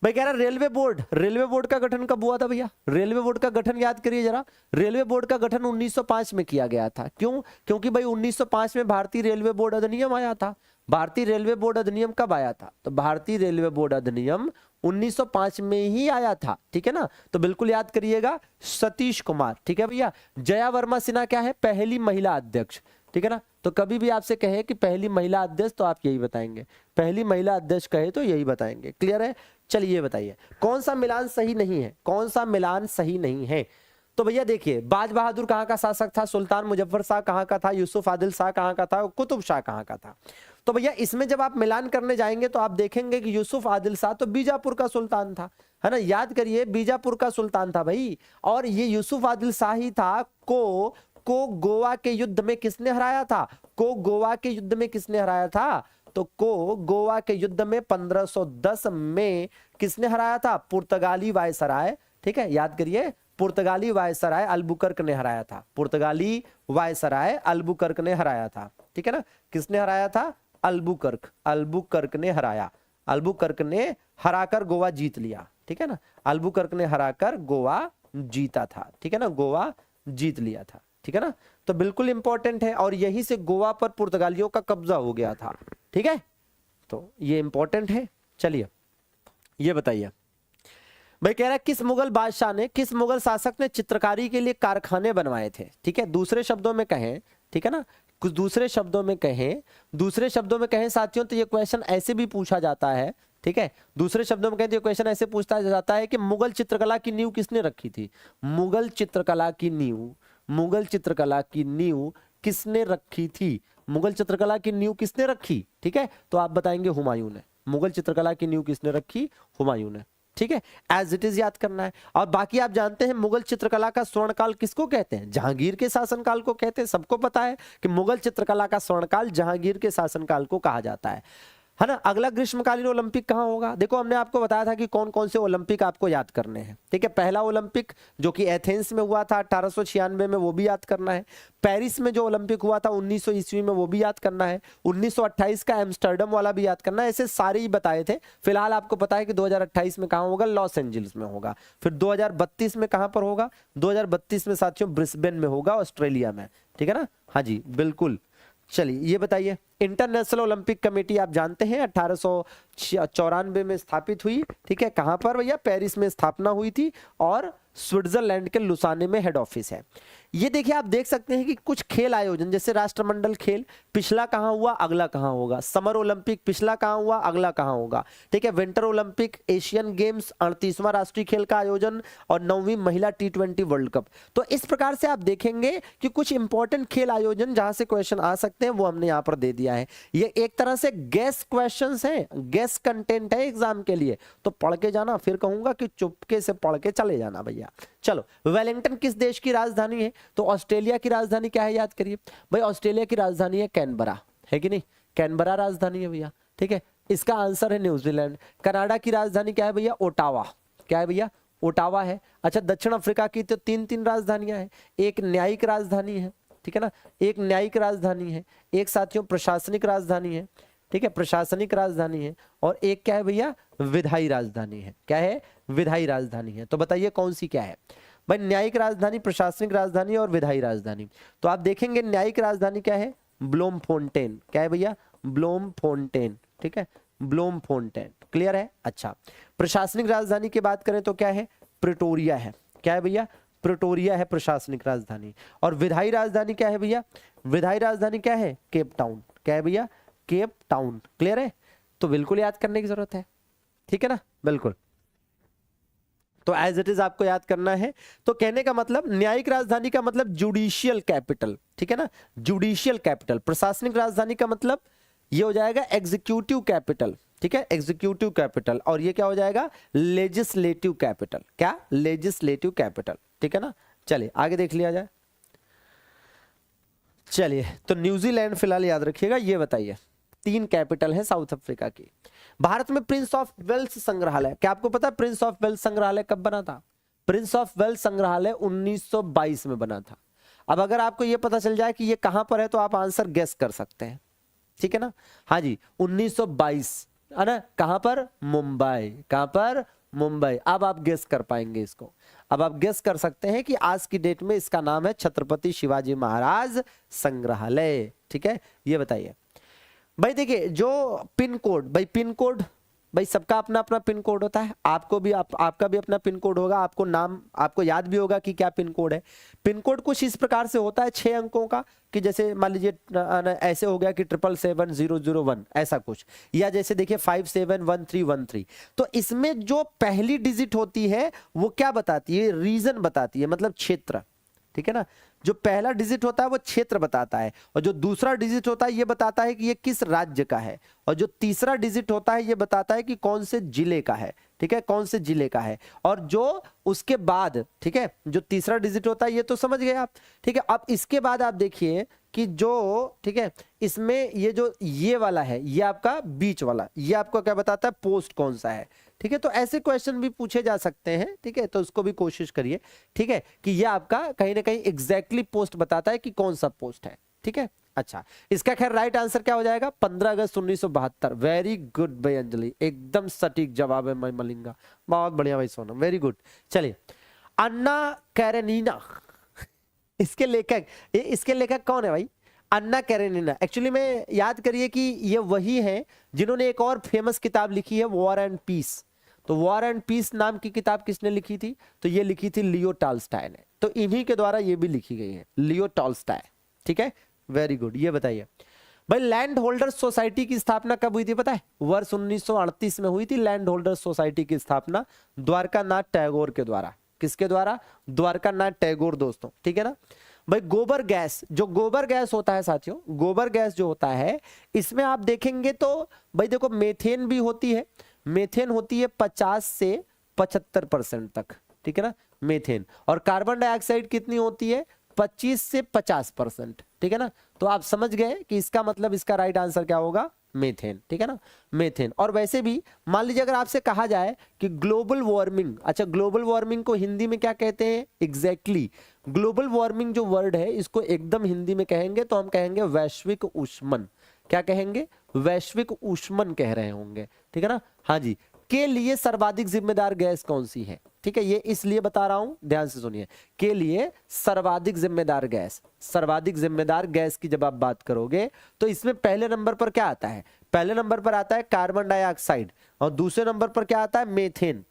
Speaker 1: भाई कह रहा रेलवे बोर्ड, रेलवे बोर्ड का गठन कब हुआ था भैया? रेलवे बोर्ड का गठन याद करिए जरा। रेलवे बोर्ड का गठन 1905 में किया गया था। क्यों? क्योंकि भाई 1905 में भारतीय रेलवे बोर्ड अधिनियम आया था। भारतीय रेलवे बोर्ड अधिनियम कब आया था? तो भारतीय रेलवे बोर्ड अधिनियम 1905 में ही आया था, ठीक है ना। तो बिल्कुल याद करिएगा, सतीश कुमार, ठीक है भैया। जया वर्मा सिन्हा क्या है? पहली महिला अध्यक्ष, ठीक है ना। तो कभी भी आपसे कहे कि पहली महिला अध्यक्ष तो आप यही बताएंगे, पहली महिला अध्यक्ष कहे तो यही बताएंगे। क्लियर है? चलिए बताइए, कौन सा मिलान सही नहीं है? कौन सा मिलान सही नहीं है? तो भैया देखिए, बाज बहादुर कहाँ का शासक था? सुल्तान मुजफ्फर शाह कहाँ का था? यूसुफ आदिल शाह कहाँ का था? कुतुब शाह कहाँ का था? तो भैया इसमें जब आप मिलान करने जाएंगे तो आप देखेंगे कि यूसुफ आदिल शाह तो बीजापुर का सुल्तान था, है ना। याद करिए, बीजापुर का सुल्तान था भाई। और ये यूसुफ आदिल शाह ही था को गोवा के युद्ध में किसने हराया था? को गोवा के युद्ध में किसने हराया था? तो को गोवा के युद्ध में 1510 में किसने हराया था? पुर्तगाली वायसराय, ठीक है, याद करिए, पुर्तगाली वायसराय अल्बुकर्क ने हराया था। पुर्तगाली वायसराय अल्बुकर्क ने हराया था, ठीक है ना। किसने हराया था? अल्बुकर्क, अल्बुकर्क ने हराया। अल्बुकर्क ने हराकर गोवा जीत लिया, ठीक है ना। अल्बुकर्क ने हराकर गोवा जीता था, ठीक है ना, गोवा जीत लिया था, ठीक है ना। तो बिल्कुल इंपॉर्टेंट है, और यहीं से गोवा पर पुर्तगालियों का कब्जा हो गया था, ठीक है। तो ये इंपॉर्टेंट है। चलिए ये बताइए, भाई कह रहा है किस मुगल बादशाह ने, किस मुगल शासक ने चित्रकारी के लिए कारखाने बनवाए थे? ठीक है, दूसरे शब्दों में कहें, ठीक है ना, कुछ दूसरे शब्दों में कहें, दूसरे शब्दों में कहें साथियों, तो ये क्वेश्चन ऐसे भी पूछा जाता है, ठीक है। दूसरे शब्दों में कहते हैं, क्वेश्चन ऐसे पूछता जाता है कि मुगल चित्रकला की नींव किसने रखी थी? मुगल चित्रकला की नींव, मुगल चित्रकला की नींव किसने रखी थी? मुगल चित्रकला की नींव किसने रखी? ठीक है, तो आप बताएंगे हुमायूं ने। मुगल चित्रकला की नींव किसने रखी? हुमायूं ने। ठीक है, एज इट इज याद करना है। और बाकी आप जानते हैं मुगल चित्रकला का स्वर्णकाल किसको कहते हैं? जहांगीर के शासनकाल को कहते हैं। सबको पता है कि मुगल चित्रकला का स्वर्णकाल जहांगीर के शासनकाल को कहा जाता है ना। अगला ग्रीष्मकालीन ओलंपिक कहाँ होगा? देखो हमने आपको बताया था कि कौन कौन से ओलंपिक आपको याद करने हैं। ठीक है, पहला ओलंपिक जो कि एथेंस में हुआ था 1896 में, वो भी याद करना है। पेरिस में जो ओलंपिक हुआ था 1900 ईस्वी में, वो भी याद करना है। 1928 का एम्स्टर्डम वाला भी याद करना है। ऐसे सारे ही बताए थे। फिलहाल आपको पता है कि 2028 में कहाँ होगा? लॉस एंजल्स में होगा। फिर 2032 में कहाँ पर होगा? 2032 में साथियों ब्रिस्बेन में होगा, ऑस्ट्रेलिया में। ठीक है ना, हाँ जी बिल्कुल। चलिए ये बताइए, इंटरनेशनल ओलंपिक कमेटी आप जानते हैं 1894 में स्थापित हुई। ठीक है, कहां पर भैया? पेरिस में स्थापना हुई थी और स्विट्जरलैंड के लुसाने में हेड ऑफिस है। ये देखिए, आप देख सकते हैं कि कुछ खेल आयोजन, जैसे राष्ट्रमंडल खेल, पिछला कहां हुआ, अगला कहां होगा। समर ओलंपिक पिछला कहां हुआ, अगला कहां होगा। ठीक है, विंटर ओलंपिक, एशियन गेम्स, 38वां राष्ट्रीय खेल का आयोजन और 9वीं महिला T20 वर्ल्ड कप। तो इस प्रकार से आप देखेंगे कि कुछ इंपॉर्टेंट खेल आयोजन जहां से क्वेश्चन आ सकते हैं वो हमने यहां पर दे दिया है। ये एक तरह से गेस क्वेश्चंस हैं, गेस कंटेंट है एग्जाम के लिए। तो पढ़ के जाना, फिर कहूंगा कि चुपके से पढ़ के चले जाना भैया। चलो, वेलिंगटन किस देश की राजधानी है? तो ऑस्ट्रेलिया की राजधानी क्या है? याद करिए भाई, ऑस्ट्रेलिया की राजधानी है कैनबरा, है कि नहीं? कैनबरा राजधानी है भैया। ठीक है, इसका आंसर है न्यूजीलैंड। कनाडा की राजधानी क्या है भैया? ओटावा। क्या है भैया? ओटावा है। अच्छा, दक्षिण अफ्रीका की तो तीन राजधानियां हैं। एक न्यायिक राजधानी है, ठीक है ना, एक न्यायिक राजधानी है, एक साथियों प्रशासनिक राजधानी है। ठीक है, प्रशासनिक राजधानी है, और एक क्या है भैया? विधायी राजधानी है। क्या है? विधायी राजधानी है। तो बताइए कौन सी क्या है भाई? न्यायिक राजधानी, प्रशासनिक राजधानी और विधायी राजधानी। तो आप देखेंगे न्यायिक राजधानी क्या है? ब्लोमफोंटेन। क्या है भैया? ब्लोमफोंटेन। ठीक है, ब्लोमफोंटेन। क्लियर है? अच्छा, प्रशासनिक राजधानी की बात करें तो क्या है? प्रिटोरिया है। क्या है भैया? प्रिटोरिया है प्रशासनिक राजधानी। और विधायी राजधानी क्या है भैया? विधायी राजधानी क्या है? Cape Town. क्या है भैया? Cape Town. क्लियर है? तो बिल्कुल याद करने की जरूरत है। ठीक है ना, बिल्कुल। तो एज इट इज आपको याद करना है। तो कहने का मतलब, न्यायिक राजधानी का मतलब जुडिशियल कैपिटल। ठीक है ना, जुडिशियल कैपिटल। प्रशासनिक राजधानी का मतलब ये हो जाएगा एग्जीक्यूटिव कैपिटल। ठीक है, एग्जीक्यूटिव कैपिटल। और ये क्या हो जाएगा? Legislative capital. क्या? Legislative capital. ठीक है ना, चलिए आगे देख लिया जाए। चलिए, तो न्यूजीलैंड फिलहाल याद रखिएगा। ये बताइए, 3 कैपिटल है साउथ अफ्रीका की। भारत में प्रिंस ऑफ वेल्स संग्रहालय, क्या आपको पता है प्रिंस ऑफ वेल्स संग्रहालय कब बना था? प्रिंस ऑफ वेल्स संग्रहालय 1922 में बना था। अब अगर आपको यह पता चल जाए कि ये कहां पर है तो आप आंसर गेस कर सकते हैं। ठीक है ना, हाँ जी, 1922 है ना। कहां पर? मुंबई। कहां पर? मुंबई। अब आप गेस कर पाएंगे इसको। अब आप गेस कर सकते हैं कि आज की डेट में इसका नाम है छत्रपति शिवाजी महाराज संग्रहालय। ठीक है, ये बताइए भाई। देखिए, जो पिन कोड, भाई पिन कोड, भाई सबका अपना अपना पिन कोड होता है। आपको भी आपका भी अपना पिन कोड होगा। आपको नाम, आपको याद भी होगा कि क्या पिन कोड है। पिन कोड कुछ इस प्रकार से होता है 6 अंकों का, कि जैसे मान लीजिए ऐसे हो गया कि 777-001 ऐसा कुछ, या जैसे देखिए 571313। तो इसमें जो पहली डिजिट होती है वो क्या बताती है? रीजन बताती है, मतलब क्षेत्र। ठीक है ना, जो पहला डिजिट होता है वो क्षेत्र बताता है, और जो दूसरा डिजिट होता है ये बताता है कि ये किस राज्य का है, और जो तीसरा डिजिट होता है ये बताता है कि कौन से जिले का है। ठीक है, कौन से जिले का है। और जो उसके बाद, ठीक है, जो तीसरा डिजिट होता है ये तो समझ गए आप। ठीक है, अब इसके बाद आप देखिए कि जो, ठीक है, इसमें ये जो ये वाला है, ये आपका बीच वाला, ये आपको क्या बताता है? पोस्ट कौन सा है। ठीक है, तो ऐसे क्वेश्चन भी पूछे जा सकते हैं। ठीक है, तो उसको भी कोशिश करिए। ठीक है, कि ये आपका कहीं ना कहीं एग्जैक्टली पोस्ट बताता है कि कौन सा पोस्ट है। ठीक है, अच्छा, इसका खैर राइट आंसर क्या हो जाएगा? 15 अगस्त 1972। वेरी गुड भाई अंजलि, एकदम सटीक जवाब है मैं मलिंगा। बहुत बढ़िया भाई सोनम, वेरी गुड। चलिए, अन्ना कैरेनिना, इसके लेखक कौन है भाई? अन्ना कैरेनिना। एक्चुअली में याद करिए कि ये वही है जिन्होंने एक और फेमस किताब लिखी है, वॉर एंड पीस। तो वॉर एंड पीस नाम की किताब किसने लिखी थी? तो ये लिखी थी लियो टॉल्स्टॉय ने। तो इन्हीं के द्वारा ये भी लिखी गई है, लियो टॉल्स्टॉय। ठीक है, वेरी गुड। ये बताइए, भाई लैंड होल्डर्स सोसाइटी की स्थापना कब हुई थी पता है? वर्ष 1938 में हुई थी लैंड होल्डर्स सोसाइटी की स्थापना द्वारका नाथ टैगोर के द्वारा। किसके द्वारा? द्वारका नाथ टैगोर दोस्तों, ठीक है ना। भाई गोबर गैस, जो गोबर गैस होता है साथियों, गोबर गैस जो होता है इसमें आप देखेंगे तो भाई देखो मेथेन भी होती है, मेथेन होती है 50 से 75% तक, ठीक है ना मेथेन। और कार्बन डाइऑक्साइड कितनी होती है? 25 से 50%, ठीक है ना। तो आप समझ गए कि इसका मतलब इसका राइट आंसर क्या होगा? मेथेन, ठीक है ना, मेथेन। और वैसे भी मान लीजिए अगर आपसे कहा जाए कि ग्लोबल वार्मिंग, अच्छा ग्लोबल वार्मिंग को हिंदी में क्या कहते हैं? एग्जैक्टली ग्लोबल वार्मिंग जो वर्ड है इसको एकदम हिंदी में कहेंगे तो हम कहेंगे वैश्विक ऊष्मन। क्या कहेंगे? वैश्विक ऊष्मन कह रहे होंगे, ठीक है ना। हाँ जी, के लिए सर्वाधिक जिम्मेदार गैस कौन सी है? ठीक है, ये इसलिए बता रहा हूं, ध्यान से सुनिए। के लिए सर्वाधिक जिम्मेदार गैस, सर्वाधिक जिम्मेदार गैस की जब आप बात करोगे तो इसमें पहले नंबर पर क्या आता है? पहले नंबर पर आता है कार्बन डाइऑक्साइड और दूसरे नंबर पर क्या आता है? मेथेन,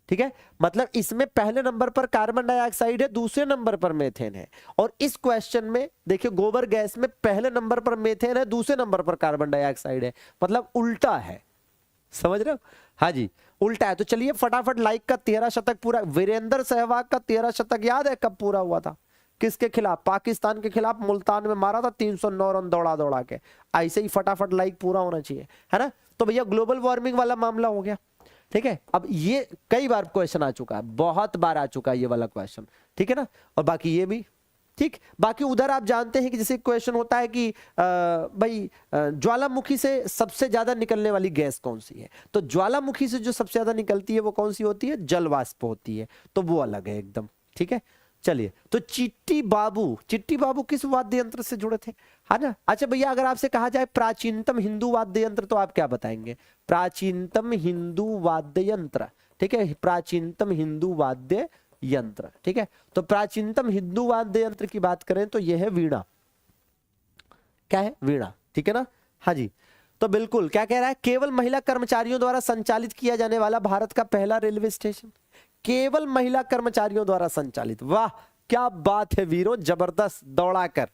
Speaker 1: ठीक है। मतलब इसमें पहले नंबर पर कार्बन डाइऑक्साइड है, दूसरे नंबर पर मेथेन है। और इस क्वेश्चन में देखिए गोबर गैस में पहले नंबर पर मेथेन है, दूसरे नंबर पर कार्बन डाइऑक्साइड है, मतलब उल्टा है, समझ रहे हो? हाँ जी, उल्टा है। तो चलिए फटाफट लाइक का 13 शतक पूरा, वीरेंद्र सहवाग का 13 शतक याद है कब पूरा हुआ था? किसके खिलाफ? पाकिस्तान के खिलाफ मुल्तान में मारा था 309 रन दौड़ा दौड़ा के। ऐसे ही फटाफट लाइक पूरा होना चाहिए, है ना। तो भैया ग्लोबल वार्मिंग वाला मामला हो गया, ठीक है। अब ये कई बार क्वेश्चन आ चुका है, बहुत बार आ चुका है ये वाला क्वेश्चन, ठीक है ना। और बाकी ये भी ठीक। बाकी उधर आप जानते हैं कि जैसे क्वेश्चन होता है कि भाई ज्वालामुखी से सबसे ज्यादा निकलने वाली गैस कौन सी है? तो ज्वालामुखी से जो सबसे ज्यादा निकलती है वो कौन सी होती है? जल वाष्प होती है, तो वो अलग है एकदम, ठीक है। चलिए, तो चिट्टी बाबू, चिट्टी बाबू किस वाद्य यंत्र से जुड़े थे, है ना। अच्छा भैया अगर आपसे कहा जाए प्राचीनतम हिंदू वाद्य यंत्र तो आप क्या बताएंगे? प्राचीनतम हिंदू वाद्य यंत्र, ठीक है, प्राचीनतम हिंदू वाद्य यंत्र, ठीक है। तो प्राचीनतम हिंदू वाद्य यंत्र की बात करें तो यह है वीणा। क्या है? वीणा, ठीक है ना। हाँ जी, तो बिल्कुल क्या कह रहा है? केवल महिला कर्मचारियों द्वारा संचालित किया जाने वाला भारत का पहला रेलवे स्टेशन, केवल महिला कर्मचारियों द्वारा संचालित। वाह क्या बात है वीरों, जबरदस्त दौड़ाकर।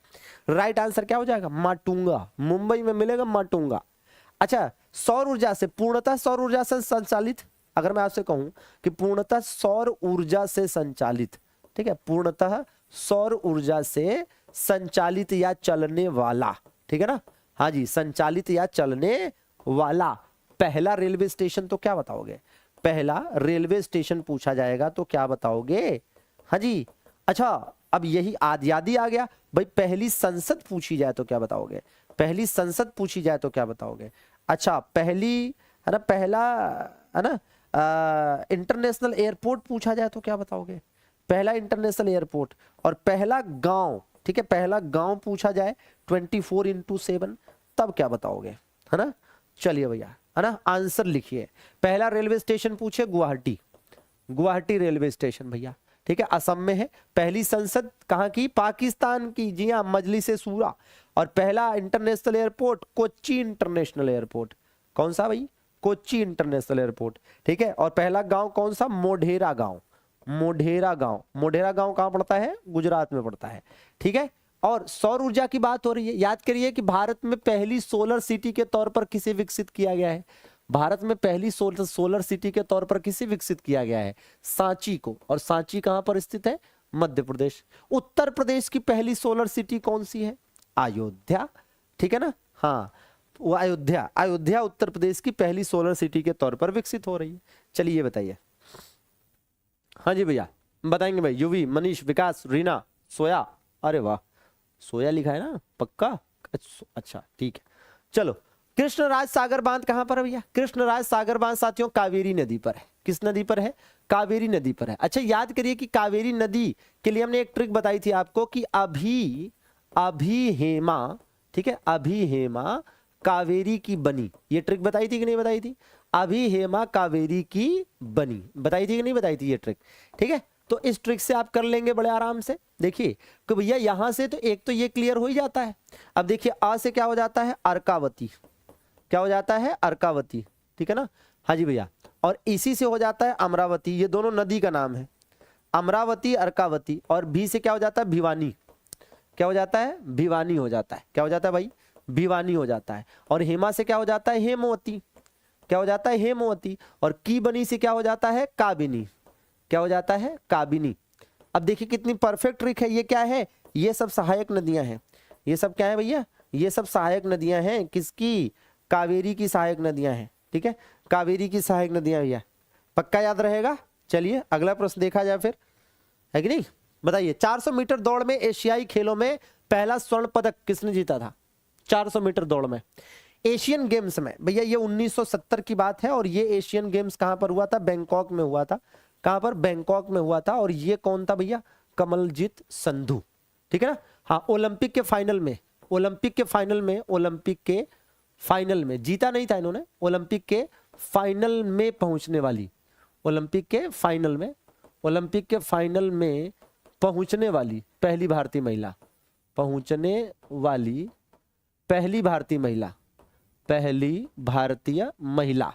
Speaker 1: राइट आंसर क्या हो जाएगा? माटुंगा, मुंबई में मिलेगा माटुंगा। अच्छा, सौर ऊर्जा से, पूर्णतः सौर ऊर्जा से संचालित, अगर मैं आपसे कहूं कि पूर्णतः सौर ऊर्जा से संचालित, ठीक है, पूर्णतः सौर ऊर्जा से संचालित या चलने वाला, ठीक है ना। हाँ जी, संचालित या चलने वाला पहला रेलवे स्टेशन तो क्या बताओगे? पहला रेलवे स्टेशन पूछा जाएगा तो क्या बताओगे? हाँ जी। अच्छा, अब यही याद ही आ गया भाई, पहली संसद पूछी जाए तो क्या बताओगे? पहली संसद पूछी जाए तो क्या बताओगे? अच्छा, पहली है ना, पहला है ना इंटरनेशनल एयरपोर्ट पूछा जाए तो क्या बताओगे? पहला इंटरनेशनल एयरपोर्ट। और पहला गांव, ठीक है, पहला गांव पूछा जाए 24x7 तब क्या बताओगे? है ना। चलिए भैया, है ना, आंसर लिखिए। पहला रेलवे स्टेशन पूछे गुवाहाटी, गुवाहाटी रेलवे स्टेशन भैया, ठीक है, असम में है। पहली संसद कहाँ की? पाकिस्तान की, जी हाँ, मजलिस सूरा। और पहला international airport Kochi international airport. कौन सा भाई? कोच्चि इंटरनेशनल एयरपोर्ट, ठीक है। और पहला गांव कौन सा? मोढेरा गांव, मोढेरा गांव। मोढेरा गांव कहां पड़ता है? गुजरात में पड़ता है, ठीक है। और सौर ऊर्जा की बात हो रही है, याद करिए कि भारत में पहली सोलर सिटी के तौर पर किसे विकसित किया गया है? भारत में पहली सोलर सिटी के तौर पर किसे विकसित किया गया है? सांची को। और सांची कहां पर स्थित है? मध्य प्रदेश। उत्तर प्रदेश की पहली सोलर सिटी कौन सी है? अयोध्या, ठीक है ना। हाँ, वो अयोध्या, अयोध्या उत्तर प्रदेश की पहली सोलर सिटी के तौर पर विकसित हो रही है। चलिए ये बताइए। हाँ जी भैया, बताएंगे भाई। युवी, मनीष, विकास, रीना, सोया। अरे वाह, सोया लिखा है ना, पक्का? अच्छा ठीक है। चलो, कृष्णराज सागर बांध कहां पर है भैया? कृष्णराज सागर बांध साथियों कावेरी नदी पर है। किस नदी पर है? कावेरी नदी पर है। अच्छा, याद करिए कि कावेरी नदी के लिए हमने एक ट्रिक बताई थी आपको कि अभिहेमा, ठीक है, अभिहेमा कावेरी की बनी। ये ट्रिक बताई थी कि नहीं बताई थी? अभिहेमा कावेरी की बनी, बताई थी कि नहीं बताई थी ये ट्रिक? ठीक है, तो इस ट्रिक से आप कर लेंगे बड़े आराम से। देखिए कि भैया यहां से तो एक तो ये क्लियर हो ही जाता है। अब देखिए आ से क्या हो जाता है? अर्कावती। क्या हो जाता है? अर्कावती, ठीक है ना। हाँ जी भैया, और इसी से हो जाता है अमरावती। ये दोनों नदी का नाम है, अमरावती, अर्कावती। और भी से क्या हो जाता है? भिवानी। क्या हो जाता है? भिवानी हो जाता है। क्या हो जाता है भाई? भिवानी हो जाता है, और हेमा से क्या हो जाता है, हेमवती, क्या हो जाता है, हेमवती, और की बनी से क्या हो जाता है, काबिनी, क्या हो जाता है, काबिनी। अब देखिए कितनी परफेक्ट ट्रिक है, ये क्या है, ये सब सहायक नदियां हैं, ये सब क्या है भैया, ये सब सहायक नदियां हैं, किसकी, कावेरी की सहायक नदियां हैं, ठीक है, कावेरी की सहायक नदियां भैया, पक्का याद रहेगा। चलिए अगला प्रश्न देखा जाए फिर, है कि नहीं, बताइए 400 मीटर दौड़ में एशियाई खेलों में पहला स्वर्ण पदक किसने जीता था, 400 मीटर दौड़ में एशियन गेम्स में, भैया ये 1970 की बात है, और ये एशियन गेम्स कहां पर हुआ था, बैंकॉक में हुआ था, कहां पर, बैंकॉक में हुआ था, और ये कौन था भैया, कमलजीत संधू, ठीक है ना। हाँ, ओलंपिक के फाइनल में, ओलंपिक के फाइनल में, ओलंपिक के फाइनल में जीता नहीं था इन्होंने, ओलंपिक के फाइनल में पहुंचने वाली, ओलंपिक के फाइनल में, ओलंपिक के फाइनल में पहुंचने वाली पहली भारतीय महिला, पहुंचने वाली पहली भारतीय महिला, पहली भारतीय महिला,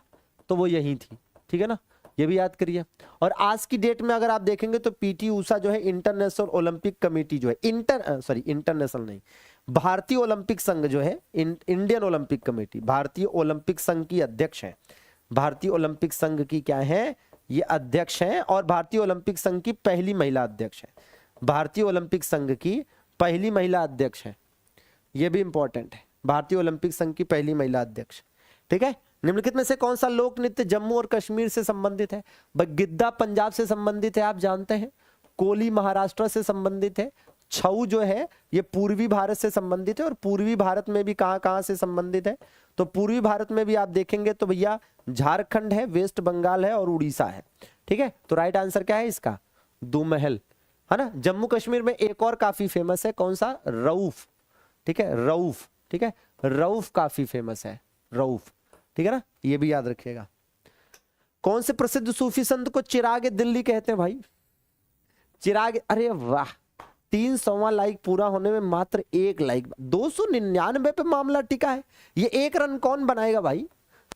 Speaker 1: तो वो यही थी, ठीक है ना, ये भी याद करिए। और आज की डेट में अगर आप देखेंगे तो पीटी उषा जो है इंटरनेशनल ओलंपिक कमेटी जो है, इंटरनेशनल नहीं, भारतीय ओलंपिक संघ जो है, इंडियन ओलंपिक कमेटी, भारतीय ओलंपिक संघ की अध्यक्ष है, भारतीय ओलंपिक संघ की क्या है, ये अध्यक्ष हैं, और भारतीय ओलंपिक संघ की पहली महिला अध्यक्ष है, भारतीय ओलंपिक संघ की पहली महिला अध्यक्ष है, ये भी इंपॉर्टेंट है, भारतीय ओलंपिक संघ की पहली महिला अध्यक्ष, ठीक है। निम्नलिखित में से कौन सा लोक नृत्य जम्मू और कश्मीर से संबंधित है, गिद्दा पंजाब से संबंधित है, आप जानते हैं, कोली महाराष्ट्र से संबंधित है, छऊ जो है ये पूर्वी भारत से संबंधित है, और पूर्वी भारत में भी कहां कहां से संबंधित है, तो पूर्वी भारत में भी आप देखेंगे तो भैया झारखंड है, वेस्ट बंगाल है, और उड़ीसा है, ठीक है। तो राइट आंसर क्या है इसका, दोमहल, है ना। जम्मू कश्मीर में एक और काफी फेमस है, कौन सा, रऊफ, ठीक है, रऊफ, ठीक है, रऊफ काफी फेमस है, रऊफ, ठीक है ना, ये भी याद रखिएगा। कौन से प्रसिद्ध सूफी संत को चिराग दिल्ली कहते हैं भाई, चिराग, अरे वाह, 300वां लाइक पूरा होने में मात्र 1 लाइक, 299 पे मामला टिका है, ये 1 रन कौन बनाएगा भाई,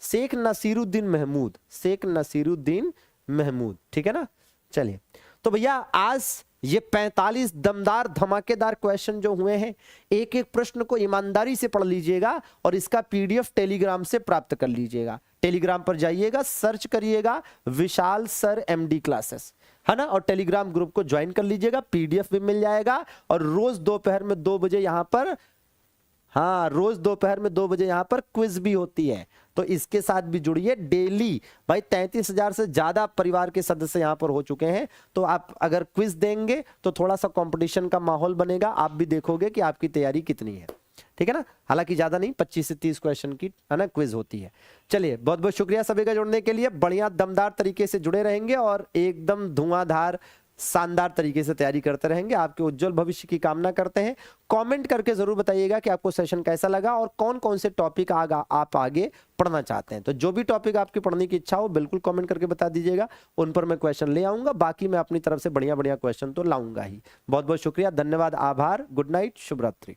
Speaker 1: शेख नसीरुद्दीन महमूद, शेख नसीरुद्दीन महमूद, ठीक है ना। चलिए तो भैया आज ये 45 दमदार धमाकेदार क्वेश्चन जो हुए हैं, एक एक प्रश्न को ईमानदारी से पढ़ लीजिएगा, और इसका पीडीएफ टेलीग्राम से प्राप्त कर लीजिएगा। टेलीग्राम पर जाइएगा, सर्च करिएगा विशाल सर एमडी क्लासेस, है ना, और टेलीग्राम ग्रुप को ज्वाइन कर लीजिएगा, पीडीएफ भी मिल जाएगा, और रोज दोपहर में 2 बजे यहां पर, हाँ रोज दोपहर में 2 बजे यहां पर क्विज भी होती है, तो इसके साथ भी जुड़िए डेली। भाई 33,000 से ज्यादा परिवार के सदस्य यहां पर हो चुके हैं, तो आप अगर क्विज देंगे तो थोड़ा सा कंपटीशन का माहौल बनेगा, आप भी देखोगे कि आपकी तैयारी कितनी है, ठीक है ना। हालांकि ज्यादा नहीं, 25 से 30 क्वेश्चन की, है ना, क्विज होती है। चलिए बहुत बहुत शुक्रिया सभी का जुड़ने के लिए, बढ़िया दमदार तरीके से जुड़े रहेंगे, और एकदम धुआंधार शानदार तरीके से तैयारी करते रहेंगे। आपके उज्जवल भविष्य की कामना करते हैं। कमेंट करके जरूर बताइएगा कि आपको सेशन कैसा लगा, और कौन कौन से टॉपिक आप आगे पढ़ना चाहते हैं। तो जो भी टॉपिक आपकी पढ़ने की इच्छा हो बिल्कुल कमेंट करके बता दीजिएगा, उन पर मैं क्वेश्चन ले आऊंगा। बाकी मैं अपनी तरफ से बढ़िया बढ़िया क्वेश्चन तो लाऊंगा ही। बहुत बहुत शुक्रिया, धन्यवाद, आभार, गुड नाइट, शुभ रात्रि।